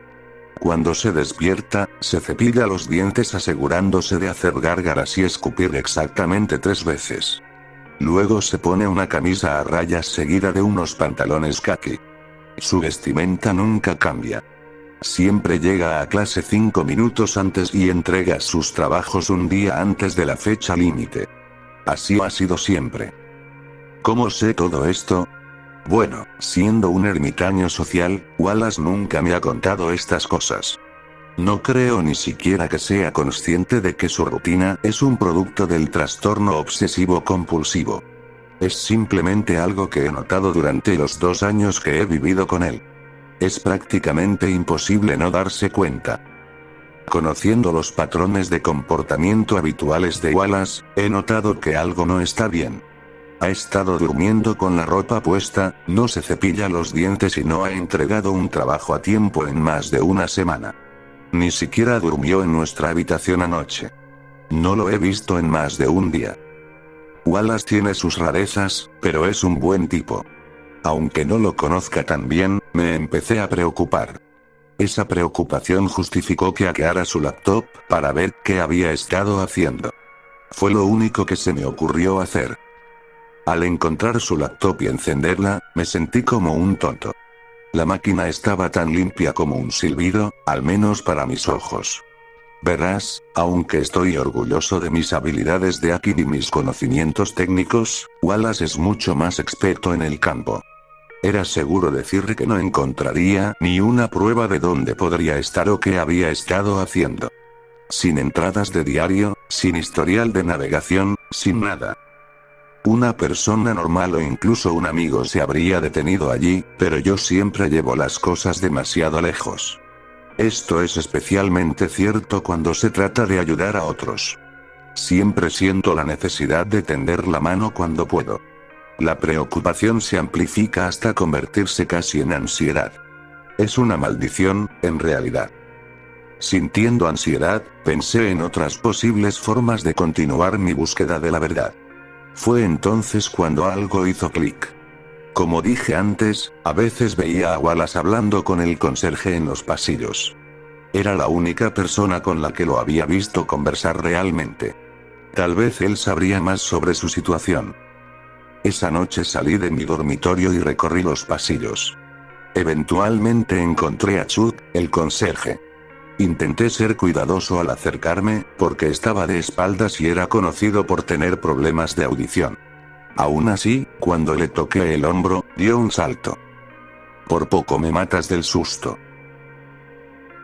Cuando se despierta, se cepilla los dientes asegurándose de hacer gárgaras y escupir exactamente 3 veces. Luego se pone una camisa a rayas seguida de unos pantalones caqui. Su vestimenta nunca cambia. Siempre llega a clase 5 minutos antes y entrega sus trabajos un día antes de la fecha límite. Así ha sido siempre. ¿Cómo sé todo esto? Bueno, siendo un ermitaño social, Wallace nunca me ha contado estas cosas. No creo ni siquiera que sea consciente de que su rutina es un producto del trastorno obsesivo compulsivo. Es simplemente algo que he notado durante los 2 años que he vivido con él. Es prácticamente imposible no darse cuenta. Conociendo los patrones de comportamiento habituales de Wallace, he notado que algo no está bien. Ha estado durmiendo con la ropa puesta, no se cepilla los dientes y no ha entregado un trabajo a tiempo en más de una semana. Ni siquiera durmió en nuestra habitación anoche. No lo he visto en más de un día. Wallace tiene sus rarezas, pero es un buen tipo. Aunque no lo conozca tan bien, me empecé a preocupar. Esa preocupación justificó que hackeara su laptop para ver qué había estado haciendo. Fue lo único que se me ocurrió hacer. Al encontrar su laptop y encenderla, me sentí como un tonto. La máquina estaba tan limpia como un silbido, al menos para mis ojos. Verás, aunque estoy orgulloso de mis habilidades de hacking y mis conocimientos técnicos, Wallace es mucho más experto en el campo. Era seguro decirle que no encontraría ni una prueba de dónde podría estar o qué había estado haciendo. Sin entradas de diario, sin historial de navegación, sin nada. Una persona normal o incluso un amigo se habría detenido allí, pero yo siempre llevo las cosas demasiado lejos. Esto es especialmente cierto cuando se trata de ayudar a otros. Siempre siento la necesidad de tender la mano cuando puedo. La preocupación se amplifica hasta convertirse casi en ansiedad. Es una maldición, en realidad. Sintiendo ansiedad, pensé en otras posibles formas de continuar mi búsqueda de la verdad. Fue entonces cuando algo hizo clic. Como dije antes, a veces veía a Wallace hablando con el conserje en los pasillos. Era la única persona con la que lo había visto conversar realmente. Tal vez él sabría más sobre su situación. Esa noche salí de mi dormitorio y recorrí los pasillos. Eventualmente encontré a Chuck, el conserje. Intenté ser cuidadoso al acercarme, porque estaba de espaldas y era conocido por tener problemas de audición. Aún así, cuando le toqué el hombro, dio un salto. Por poco me matas del susto.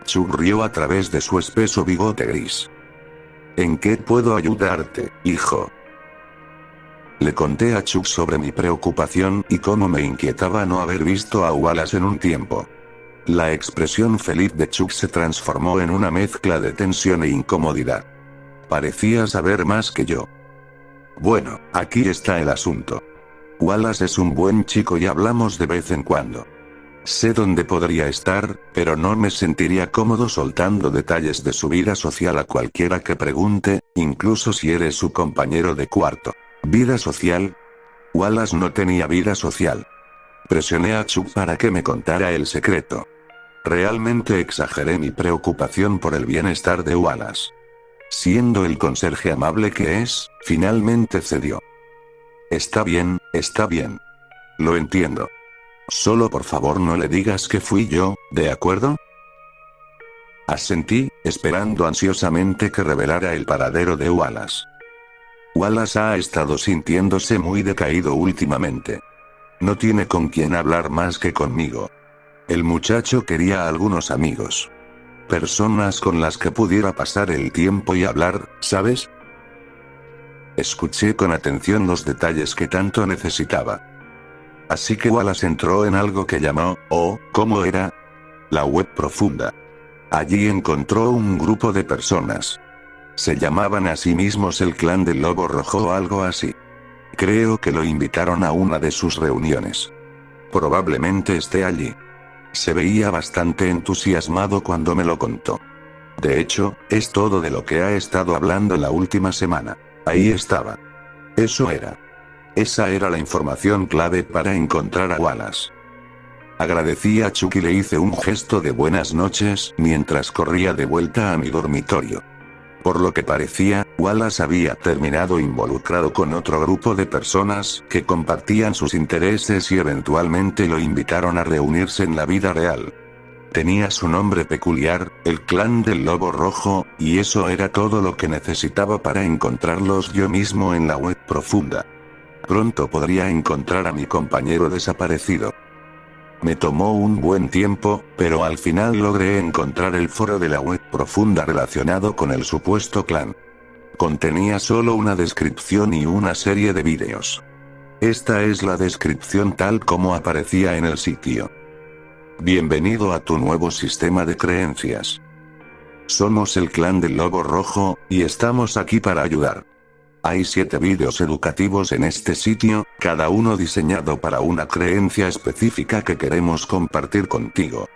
Chuck rió a través de su espeso bigote gris. ¿En qué puedo ayudarte, hijo? Le conté a Chuck sobre mi preocupación y cómo me inquietaba no haber visto a Wallace en un tiempo. La expresión feliz de Chuck se transformó en una mezcla de tensión e incomodidad. Parecía saber más que yo. Bueno, aquí está el asunto. Wallace es un buen chico y hablamos de vez en cuando. Sé dónde podría estar, pero no me sentiría cómodo soltando detalles de su vida social a cualquiera que pregunte, incluso si eres su compañero de cuarto. ¿Vida social? Wallace no tenía vida social. Presioné a Chuck para que me contara el secreto. Realmente exageré mi preocupación por el bienestar de Wallace. Siendo el conserje amable que es, finalmente cedió. Está bien, está bien. Lo entiendo. Solo por favor no le digas que fui yo, ¿de acuerdo? Asentí, esperando ansiosamente que revelara el paradero de Wallace. Wallace ha estado sintiéndose muy decaído últimamente. No tiene con quién hablar más que conmigo. El muchacho quería a algunos amigos. Personas con las que pudiera pasar el tiempo y hablar, ¿sabes? Escuché con atención los detalles que tanto necesitaba. Así que Wallace entró en algo que llamó, ¿cómo era? La web profunda. Allí encontró un grupo de personas. Se llamaban a sí mismos el Clan del Lobo Rojo o algo así. Creo que lo invitaron a una de sus reuniones. Probablemente esté allí. Se veía bastante entusiasmado cuando me lo contó. De hecho, es todo de lo que ha estado hablando la última semana. Ahí estaba. Eso era. Esa era la información clave para encontrar a Wallace. Agradecí a Chuck y le hice un gesto de buenas noches mientras corría de vuelta a mi dormitorio. Por lo que parecía, Wallace había terminado involucrado con otro grupo de personas que compartían sus intereses y eventualmente lo invitaron a reunirse en la vida real. Tenía su nombre peculiar, el Clan del Lobo Rojo, y eso era todo lo que necesitaba para encontrarlos yo mismo en la web profunda. Pronto podría encontrar a mi compañero desaparecido. Me tomó un buen tiempo, pero al final logré encontrar el foro de la web profunda relacionado con el supuesto clan. Contenía solo una descripción y una serie de vídeos. Esta es la descripción tal como aparecía en el sitio. Bienvenido a tu nuevo sistema de creencias. Somos el Clan del Lobo Rojo, y estamos aquí para ayudar. Hay 7 vídeos educativos en este sitio, cada uno diseñado para una creencia específica que queremos compartir contigo.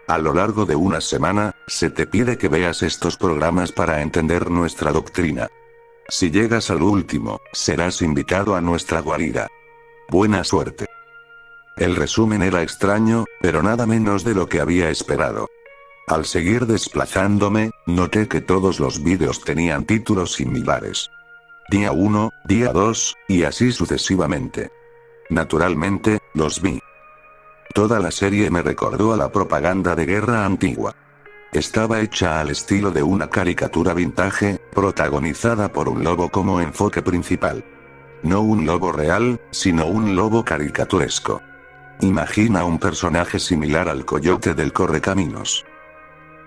A lo largo de una semana, se te pide que veas estos programas para entender nuestra doctrina. Si llegas al último, serás invitado a nuestra guarida. Buena suerte. El resumen era extraño, pero nada menos de lo que había esperado. Al seguir desplazándome, noté que todos los vídeos tenían títulos similares. Día 1, día 2, y así sucesivamente. Naturalmente, los vi. Toda la serie me recordó a la propaganda de guerra antigua. Estaba hecha al estilo de una caricatura vintage, protagonizada por un lobo como enfoque principal. No un lobo real, sino un lobo caricaturesco. Imagina un personaje similar al coyote del Correcaminos.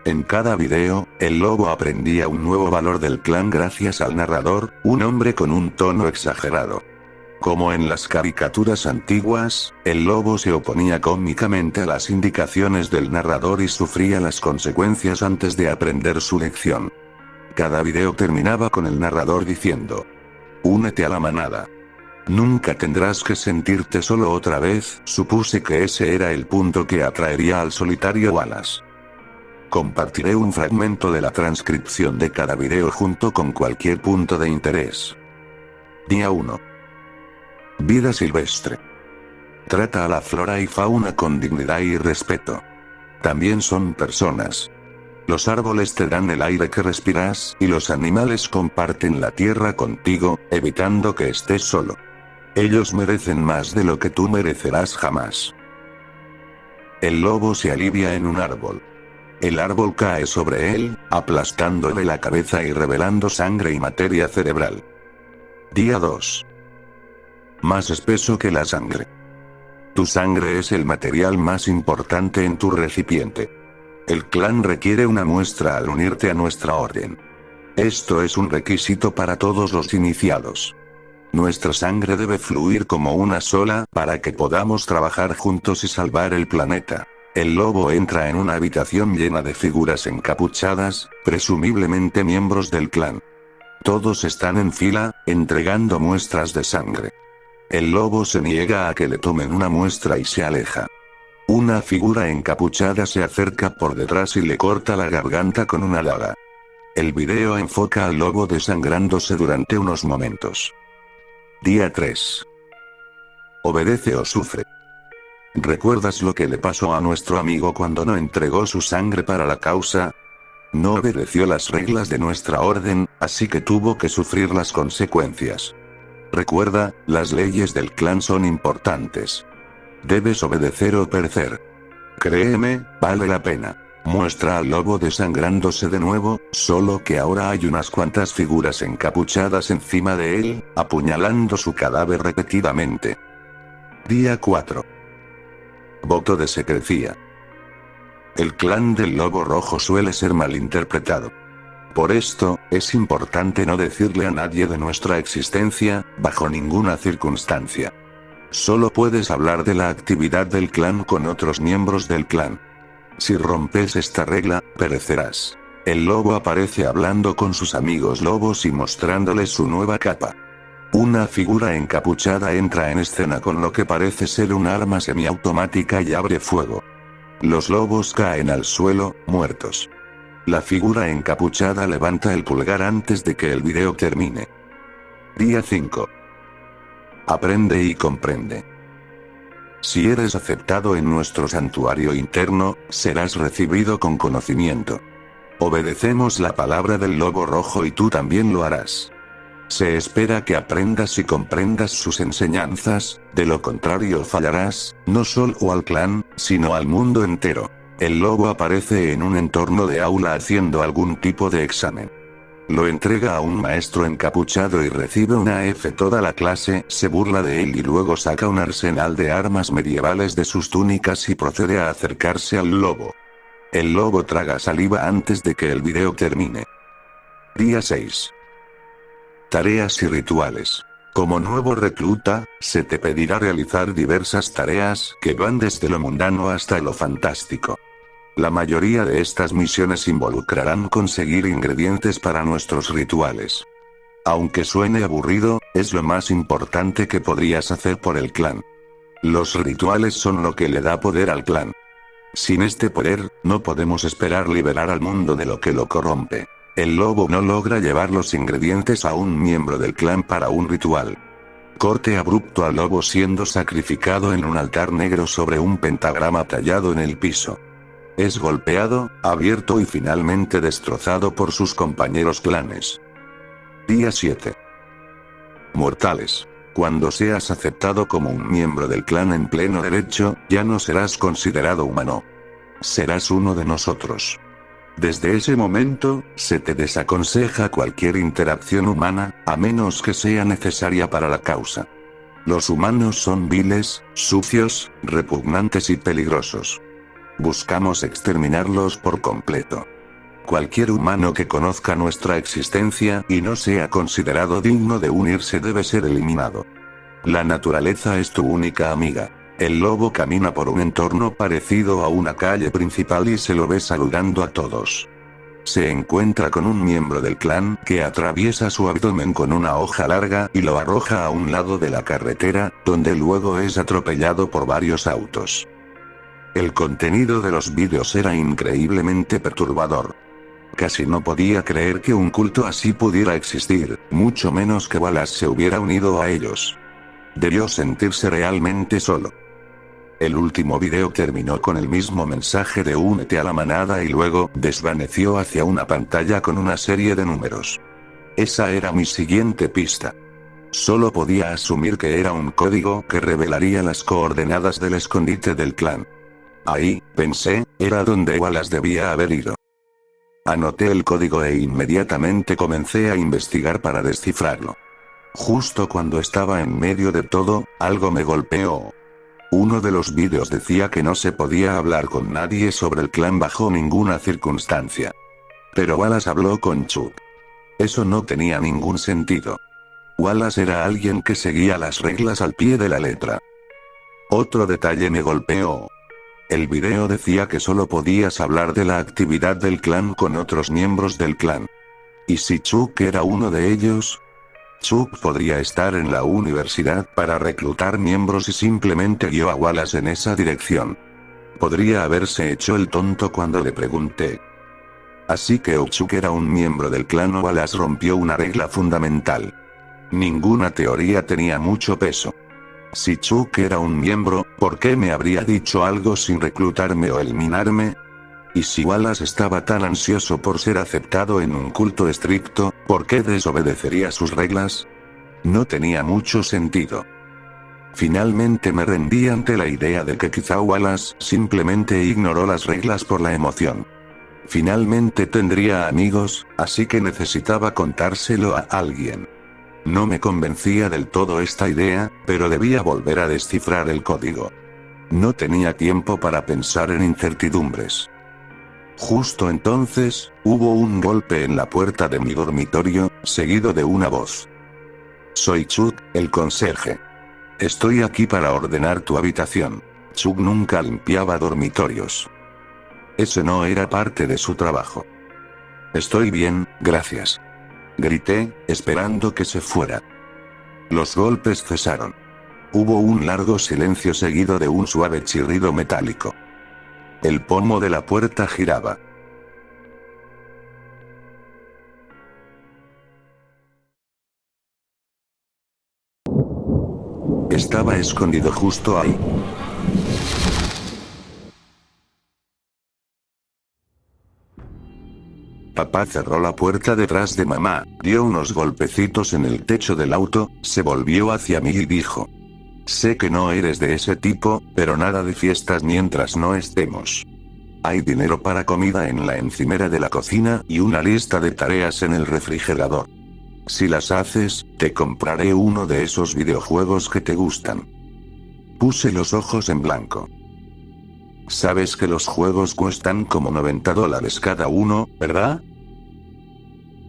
En cada video, el lobo aprendía un nuevo valor del clan gracias al narrador, un hombre con un tono exagerado. Como en las caricaturas antiguas, el lobo se oponía cómicamente a las indicaciones del narrador y sufría las consecuencias antes de aprender su lección. Cada video terminaba con el narrador diciendo: únete a la manada. Nunca tendrás que sentirte solo otra vez. Supuse que ese era el punto que atraería al solitario Wallace. Compartiré un fragmento de la transcripción de cada video junto con cualquier punto de interés. Día 1. Vida silvestre. Trata a la flora y fauna con dignidad y respeto. También son personas. Los árboles te dan el aire que respiras y los animales comparten la tierra contigo, evitando que estés solo. Ellos merecen más de lo que tú merecerás jamás. El lobo se alivia en un árbol. El árbol cae sobre él, aplastándole la cabeza y revelando sangre y materia cerebral. Día 2. Más espeso que la sangre. Tu sangre es el material más importante en tu recipiente. El clan requiere una muestra al unirte a nuestra orden. Esto es un requisito para todos los iniciados. Nuestra sangre debe fluir como una sola para que podamos trabajar juntos y salvar el planeta. El lobo entra en una habitación llena de figuras encapuchadas, presumiblemente miembros del clan. Todos están en fila, entregando muestras de sangre. El lobo se niega a que le tomen una muestra y se aleja. Una figura encapuchada se acerca por detrás y le corta la garganta con una daga. El video enfoca al lobo desangrándose durante unos momentos. Día 3. Obedece o sufre. ¿Recuerdas lo que le pasó a nuestro amigo cuando no entregó su sangre para la causa? No obedeció las reglas de nuestra orden, así que tuvo que sufrir las consecuencias. Recuerda, las leyes del clan son importantes. Debes obedecer o perecer. Créeme, vale la pena. Muestra al lobo desangrándose de nuevo, solo que ahora hay unas cuantas figuras encapuchadas encima de él, apuñalando su cadáver repetidamente. Día 4. Voto de secrecía. El clan del lobo rojo suele ser malinterpretado. Por esto, es importante no decirle a nadie de nuestra existencia, bajo ninguna circunstancia. Solo puedes hablar de la actividad del clan con otros miembros del clan. Si rompes esta regla, perecerás. El lobo aparece hablando con sus amigos lobos y mostrándoles su nueva capa. Una figura encapuchada entra en escena con lo que parece ser un arma semiautomática y abre fuego. Los lobos caen al suelo, muertos. La figura encapuchada levanta el pulgar antes de que el video termine. Día 5. Aprende y comprende. Si eres aceptado en nuestro santuario interno, serás recibido con conocimiento. Obedecemos la palabra del lobo rojo y tú también lo harás. Se espera que aprendas y comprendas sus enseñanzas, de lo contrario fallarás, no solo al clan, sino al mundo entero. El lobo aparece en un entorno de aula haciendo algún tipo de examen. Lo entrega a un maestro encapuchado y recibe una F. Toda la clase se burla de él y luego saca un arsenal de armas medievales de sus túnicas y procede a acercarse al lobo. El lobo traga saliva antes de que el video termine. Día 6. Tareas y rituales. Como nuevo recluta, se te pedirá realizar diversas tareas que van desde lo mundano hasta lo fantástico. La mayoría de estas misiones involucrarán conseguir ingredientes para nuestros rituales. Aunque suene aburrido, es lo más importante que podrías hacer por el clan. Los rituales son lo que le da poder al clan. Sin este poder, no podemos esperar liberar al mundo de lo que lo corrompe. El lobo no logra llevar los ingredientes a un miembro del clan para un ritual. Corte abrupto al lobo siendo sacrificado en un altar negro sobre un pentagrama tallado en el piso. Es golpeado, abierto y finalmente destrozado por sus compañeros clanes. Día 7. Mortales. Cuando seas aceptado como un miembro del clan en pleno derecho, ya no serás considerado humano. Serás uno de nosotros. Desde ese momento, se te desaconseja cualquier interacción humana, a menos que sea necesaria para la causa. Los humanos son viles, sucios, repugnantes y peligrosos. Buscamos exterminarlos por completo. Cualquier humano que conozca nuestra existencia y no sea considerado digno de unirse debe ser eliminado. La naturaleza es tu única amiga. El lobo camina por un entorno parecido a una calle principal y se lo ve saludando a todos. Se encuentra con un miembro del clan que atraviesa su abdomen con una hoja larga y lo arroja a un lado de la carretera, donde luego es atropellado por varios autos. El contenido de los vídeos era increíblemente perturbador. Casi no podía creer que un culto así pudiera existir, mucho menos que Wallace se hubiera unido a ellos. Debió sentirse realmente solo. El último video terminó con el mismo mensaje de únete a la manada y luego desvaneció hacia una pantalla con una serie de números. Esa era mi siguiente pista. Solo podía asumir que era un código que revelaría las coordenadas del escondite del clan. Ahí, pensé, era donde Wallace debía haber ido. Anoté el código e inmediatamente comencé a investigar para descifrarlo. Justo cuando estaba en medio de todo, algo me golpeó. Uno de los vídeos decía que no se podía hablar con nadie sobre el clan bajo ninguna circunstancia. Pero Wallace habló con Chuck. Eso no tenía ningún sentido. Wallace era alguien que seguía las reglas al pie de la letra. Otro detalle me golpeó. El video decía que solo podías hablar de la actividad del clan con otros miembros del clan. ¿Y si Chuck era uno de ellos? Chuck podría estar en la universidad para reclutar miembros y simplemente guió a Wallace en esa dirección. Podría haberse hecho el tonto cuando le pregunté. Así que Chuck era un miembro del clan Wallace rompió una regla fundamental. Ninguna teoría tenía mucho peso. Si Chuck era un miembro, ¿por qué me habría dicho algo sin reclutarme o eliminarme? Y si Wallace estaba tan ansioso por ser aceptado en un culto estricto, ¿por qué desobedecería sus reglas? No tenía mucho sentido. Finalmente me rendí ante la idea de que quizá Wallace simplemente ignoró las reglas por la emoción. Finalmente tendría amigos, así que necesitaba contárselo a alguien. No me convencía del todo esta idea, pero debía volver a descifrar el código. No tenía tiempo para pensar en incertidumbres. Justo entonces, hubo un golpe en la puerta de mi dormitorio, seguido de una voz. Soy Chuck, el conserje. Estoy aquí para ordenar tu habitación. Chuck nunca limpiaba dormitorios. Ese no era parte de su trabajo. Estoy bien, gracias. Grité, esperando que se fuera. Los golpes cesaron. Hubo un largo silencio seguido de un suave chirrido metálico. El pomo de la puerta giraba. Estaba escondido justo ahí. Papá cerró la puerta detrás de mamá, dio unos golpecitos en el techo del auto, se volvió hacia mí y dijo. Sé que no eres de ese tipo, pero nada de fiestas mientras no estemos. Hay dinero para comida en la encimera de la cocina y una lista de tareas en el refrigerador. Si las haces, te compraré uno de esos videojuegos que te gustan. Puse los ojos en blanco. Sabes que los juegos cuestan como $90 cada uno, ¿verdad?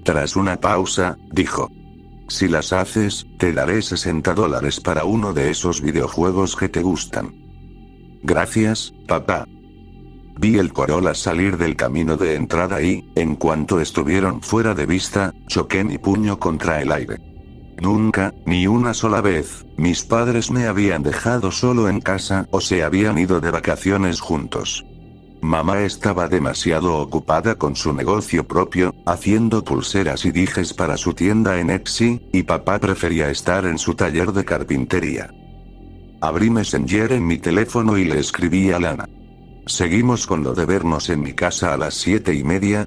Tras una pausa, dijo. Si las haces, te daré $60 para uno de esos videojuegos que te gustan. Gracias, papá. Vi el Corolla salir del camino de entrada y, en cuanto estuvieron fuera de vista, choqué mi puño contra el aire. Nunca, ni una sola vez, mis padres me habían dejado solo en casa o se habían ido de vacaciones juntos. Mamá estaba demasiado ocupada con su negocio propio, haciendo pulseras y dijes para su tienda en Etsy, y papá prefería estar en su taller de carpintería. Abrí Messenger en mi teléfono y le escribí a Lana. Seguimos con lo de vernos en mi casa a las 7:30.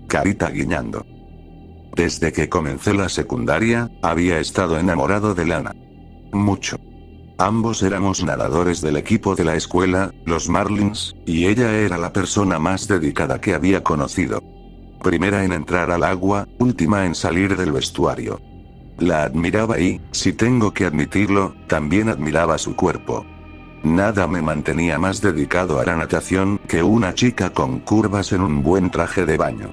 Carita guiñando. Desde que comencé la secundaria, había estado enamorado de Lana. Mucho. Ambos éramos nadadores del equipo de la escuela, los Marlins, y ella era la persona más dedicada que había conocido. Primera en entrar al agua, última en salir del vestuario. La admiraba y, si tengo que admitirlo, también admiraba su cuerpo. Nada me mantenía más dedicado a la natación que una chica con curvas en un buen traje de baño.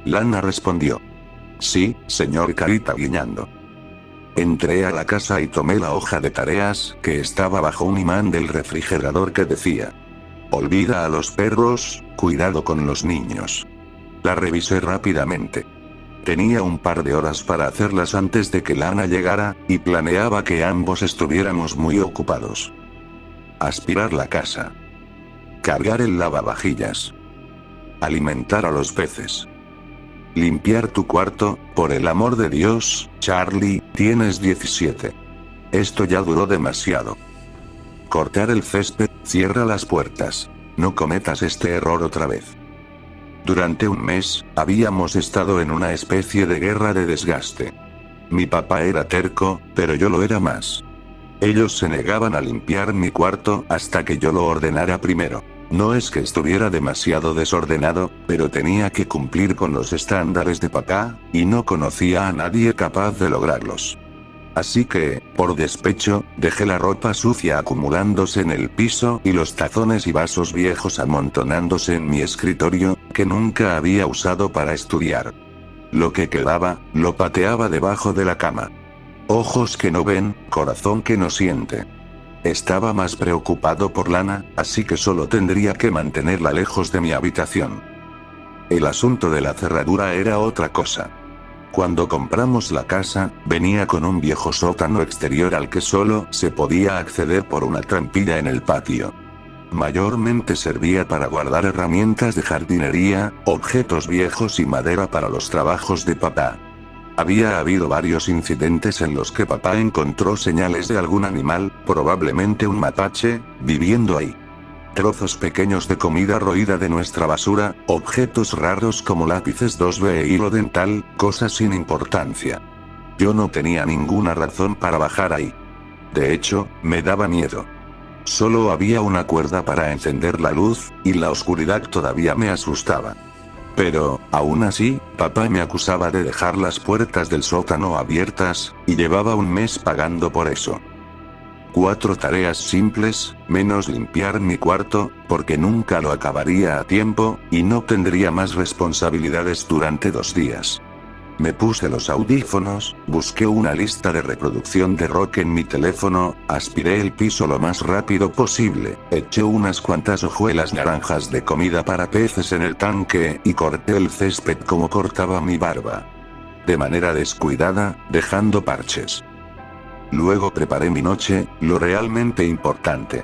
Lana respondió. Sí, señor Carita guiñando. Entré a la casa y tomé la hoja de tareas que estaba bajo un imán del refrigerador que decía. Olvida a los perros, cuidado con los niños. La revisé rápidamente. Tenía un par de horas para hacerlas antes de que Lana llegara, y planeaba que ambos estuviéramos muy ocupados. Aspirar la casa. Cargar el lavavajillas. Alimentar a los peces. Limpiar tu cuarto, por el amor de Dios, Charlie, tienes 17. Esto ya duró demasiado. Cortar el césped, cierra las puertas. No cometas este error otra vez. Durante un mes, habíamos estado en una especie de guerra de desgaste. Mi papá era terco, pero yo lo era más. Ellos se negaban a limpiar mi cuarto hasta que yo lo ordenara primero. No es que estuviera demasiado desordenado, pero tenía que cumplir con los estándares de papá, y no conocía a nadie capaz de lograrlos. Así que, por despecho, dejé la ropa sucia acumulándose en el piso y los tazones y vasos viejos amontonándose en mi escritorio, que nunca había usado para estudiar. Lo que quedaba, lo pateaba debajo de la cama. Ojos que no ven, corazón que no siente. Estaba más preocupado por Lana, así que solo tendría que mantenerla lejos de mi habitación. El asunto de la cerradura era otra cosa. Cuando compramos la casa, venía con un viejo sótano exterior al que solo se podía acceder por una trampilla en el patio. Mayormente servía para guardar herramientas de jardinería, objetos viejos y madera para los trabajos de papá. Había habido varios incidentes en los que papá encontró señales de algún animal, probablemente un mapache, viviendo ahí. Trozos pequeños de comida roída de nuestra basura, objetos raros como lápices 2B e hilo dental, cosas sin importancia. Yo no tenía ninguna razón para bajar ahí. De hecho, me daba miedo. Solo había una cuerda para encender la luz, y la oscuridad todavía me asustaba. Pero, aún así, papá me acusaba de dejar las puertas del sótano abiertas, y llevaba un mes pagando por eso. 4 tareas simples, menos limpiar mi cuarto, porque nunca lo acabaría a tiempo, y no tendría más responsabilidades durante 2 días. Me puse los audífonos, busqué una lista de reproducción de rock en mi teléfono, aspiré el piso lo más rápido posible, eché unas cuantas hojuelas naranjas de comida para peces en el tanque y corté el césped como cortaba mi barba. De manera descuidada, dejando parches. Luego preparé mi noche, lo realmente importante.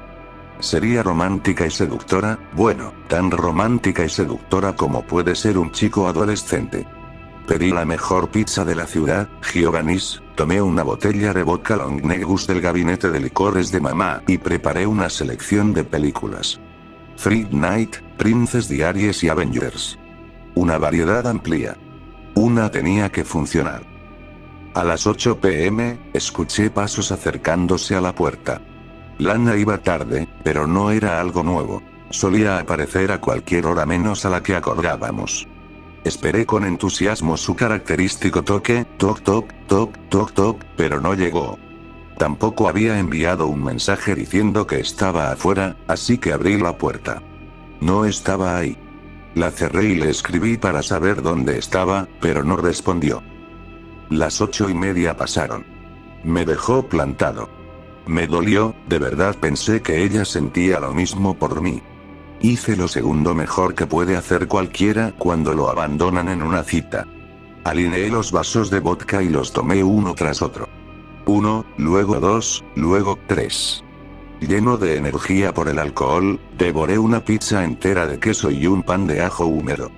Sería romántica y seductora, bueno, tan romántica y seductora como puede ser un chico adolescente. Pedí la mejor pizza de la ciudad, Giovanni's, tomé una botella de vodka Longnegus del gabinete de licores de mamá y preparé una selección de películas. Fright Night, Princess Diaries y Avengers. Una variedad amplia. Una tenía que funcionar. A las 8 p.m., escuché pasos acercándose a la puerta. Lana iba tarde, pero no era algo nuevo. Solía aparecer a cualquier hora menos a la que acordábamos. Esperé con entusiasmo su característico toque, toc toc, toc toc toc, pero no llegó. Tampoco había enviado un mensaje diciendo que estaba afuera, así que abrí la puerta. No estaba ahí. La cerré y le escribí para saber dónde estaba, pero no respondió. Las 8:30 pasaron. Me dejó plantado. Me dolió, de verdad pensé que ella sentía lo mismo por mí. Hice lo segundo mejor que puede hacer cualquiera cuando lo abandonan en una cita. Alineé los vasos de vodka y los tomé uno tras otro. 1, luego 2, luego 3. Lleno de energía por el alcohol, devoré una pizza entera de queso y un pan de ajo húmedo.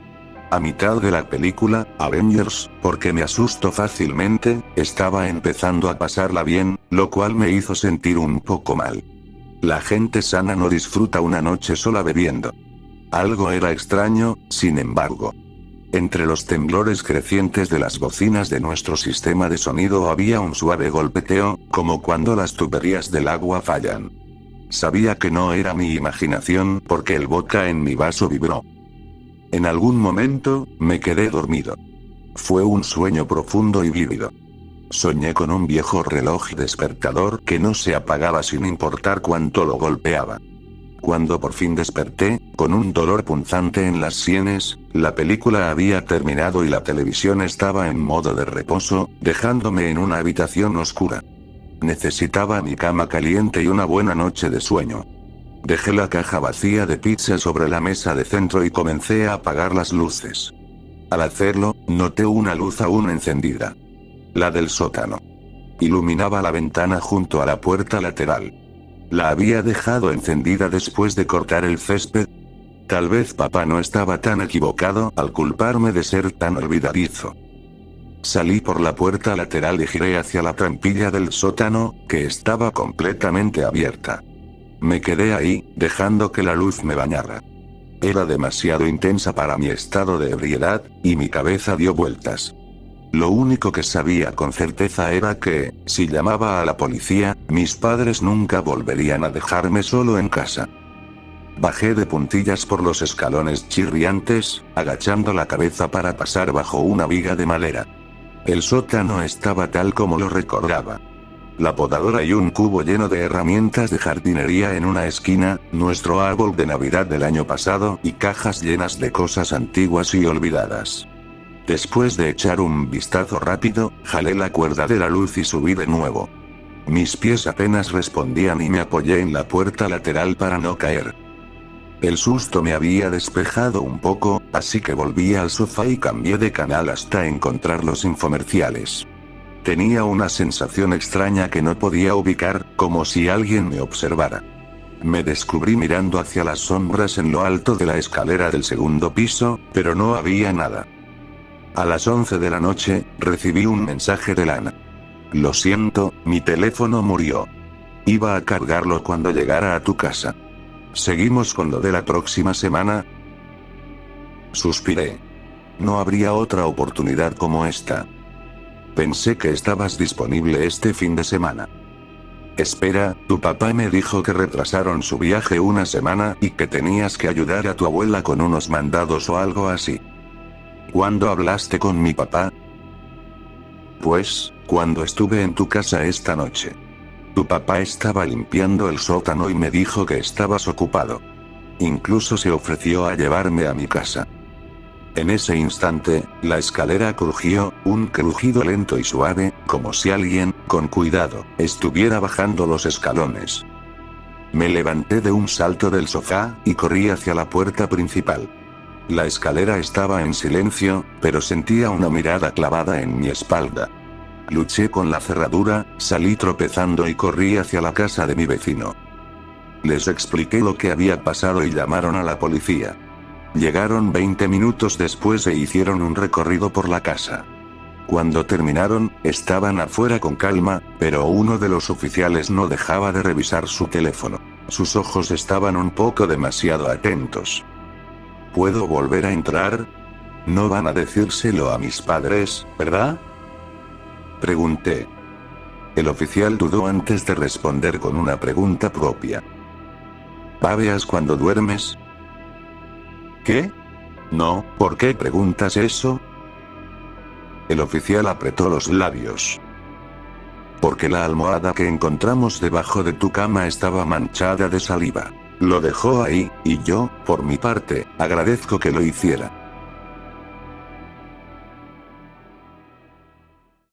A mitad de la película, Avengers, porque me asusto fácilmente, estaba empezando a pasarla bien, lo cual me hizo sentir un poco mal. La gente sana no disfruta una noche sola bebiendo. Algo era extraño, sin embargo. Entre los temblores crecientes de las bocinas de nuestro sistema de sonido había un suave golpeteo, como cuando las tuberías del agua fallan. Sabía que no era mi imaginación porque el vodka en mi vaso vibró. En algún momento, me quedé dormido. Fue un sueño profundo y vívido. Soñé con un viejo reloj despertador que no se apagaba sin importar cuánto lo golpeaba. Cuando por fin desperté, con un dolor punzante en las sienes, la película había terminado y la televisión estaba en modo de reposo, dejándome en una habitación oscura. Necesitaba mi cama caliente y una buena noche de sueño. Dejé la caja vacía de pizza sobre la mesa de centro y comencé a apagar las luces. Al hacerlo, noté una luz aún encendida. La del sótano. Iluminaba la ventana junto a la puerta lateral. La había dejado encendida después de cortar el césped. Tal vez papá no estaba tan equivocado al culparme de ser tan olvidadizo. Salí por la puerta lateral y giré hacia la trampilla del sótano, que estaba completamente abierta. Me quedé ahí, dejando que la luz me bañara. Era demasiado intensa para mi estado de ebriedad, y mi cabeza dio vueltas. Lo único que sabía con certeza era que, si llamaba a la policía, mis padres nunca volverían a dejarme solo en casa. Bajé de puntillas por los escalones chirriantes, agachando la cabeza para pasar bajo una viga de madera. El sótano estaba tal como lo recordaba. La podadora y un cubo lleno de herramientas de jardinería en una esquina, nuestro árbol de Navidad del año pasado y cajas llenas de cosas antiguas y olvidadas. Después de echar un vistazo rápido, jalé la cuerda de la luz y subí de nuevo. Mis pies apenas respondían y me apoyé en la puerta lateral para no caer. El susto me había despejado un poco, así que volví al sofá y cambié de canal hasta encontrar los infomerciales. Tenía una sensación extraña que no podía ubicar, como si alguien me observara. Me descubrí mirando hacia las sombras en lo alto de la escalera del segundo piso, pero no había nada. A las 11 de la noche, recibí un mensaje de Lana. Lo siento, mi teléfono murió. Iba a cargarlo cuando llegara a tu casa. ¿Seguimos con lo de la próxima semana? Suspiré. No habría otra oportunidad como esta. Pensé que estabas disponible este fin de semana. Espera, tu papá me dijo que retrasaron su viaje una semana y que tenías que ayudar a tu abuela con unos mandados o algo así. ¿Cuándo hablaste con mi papá? Pues, cuando estuve en tu casa esta noche. Tu papá estaba limpiando el sótano y me dijo que estabas ocupado. Incluso se ofreció a llevarme a mi casa. En ese instante, la escalera crujió, un crujido lento y suave, como si alguien, con cuidado, estuviera bajando los escalones. Me levanté de un salto del sofá, y corrí hacia la puerta principal. La escalera estaba en silencio, pero sentía una mirada clavada en mi espalda. Luché con la cerradura, salí tropezando y corrí hacia la casa de mi vecino. Les expliqué lo que había pasado y llamaron a la policía. Llegaron 20 minutos después e hicieron un recorrido por la casa. Cuando terminaron, estaban afuera con calma, pero uno de los oficiales no dejaba de revisar su teléfono. Sus ojos estaban un poco demasiado atentos. ¿Puedo volver a entrar? No van a decírselo a mis padres, ¿verdad? Pregunté. El oficial dudó antes de responder con una pregunta propia. ¿Babeas cuando duermes? ¿Qué? No, ¿por qué preguntas eso? El oficial apretó los labios. Porque la almohada que encontramos debajo de tu cama estaba manchada de saliva. Lo dejó ahí, y yo, por mi parte, agradezco que lo hiciera.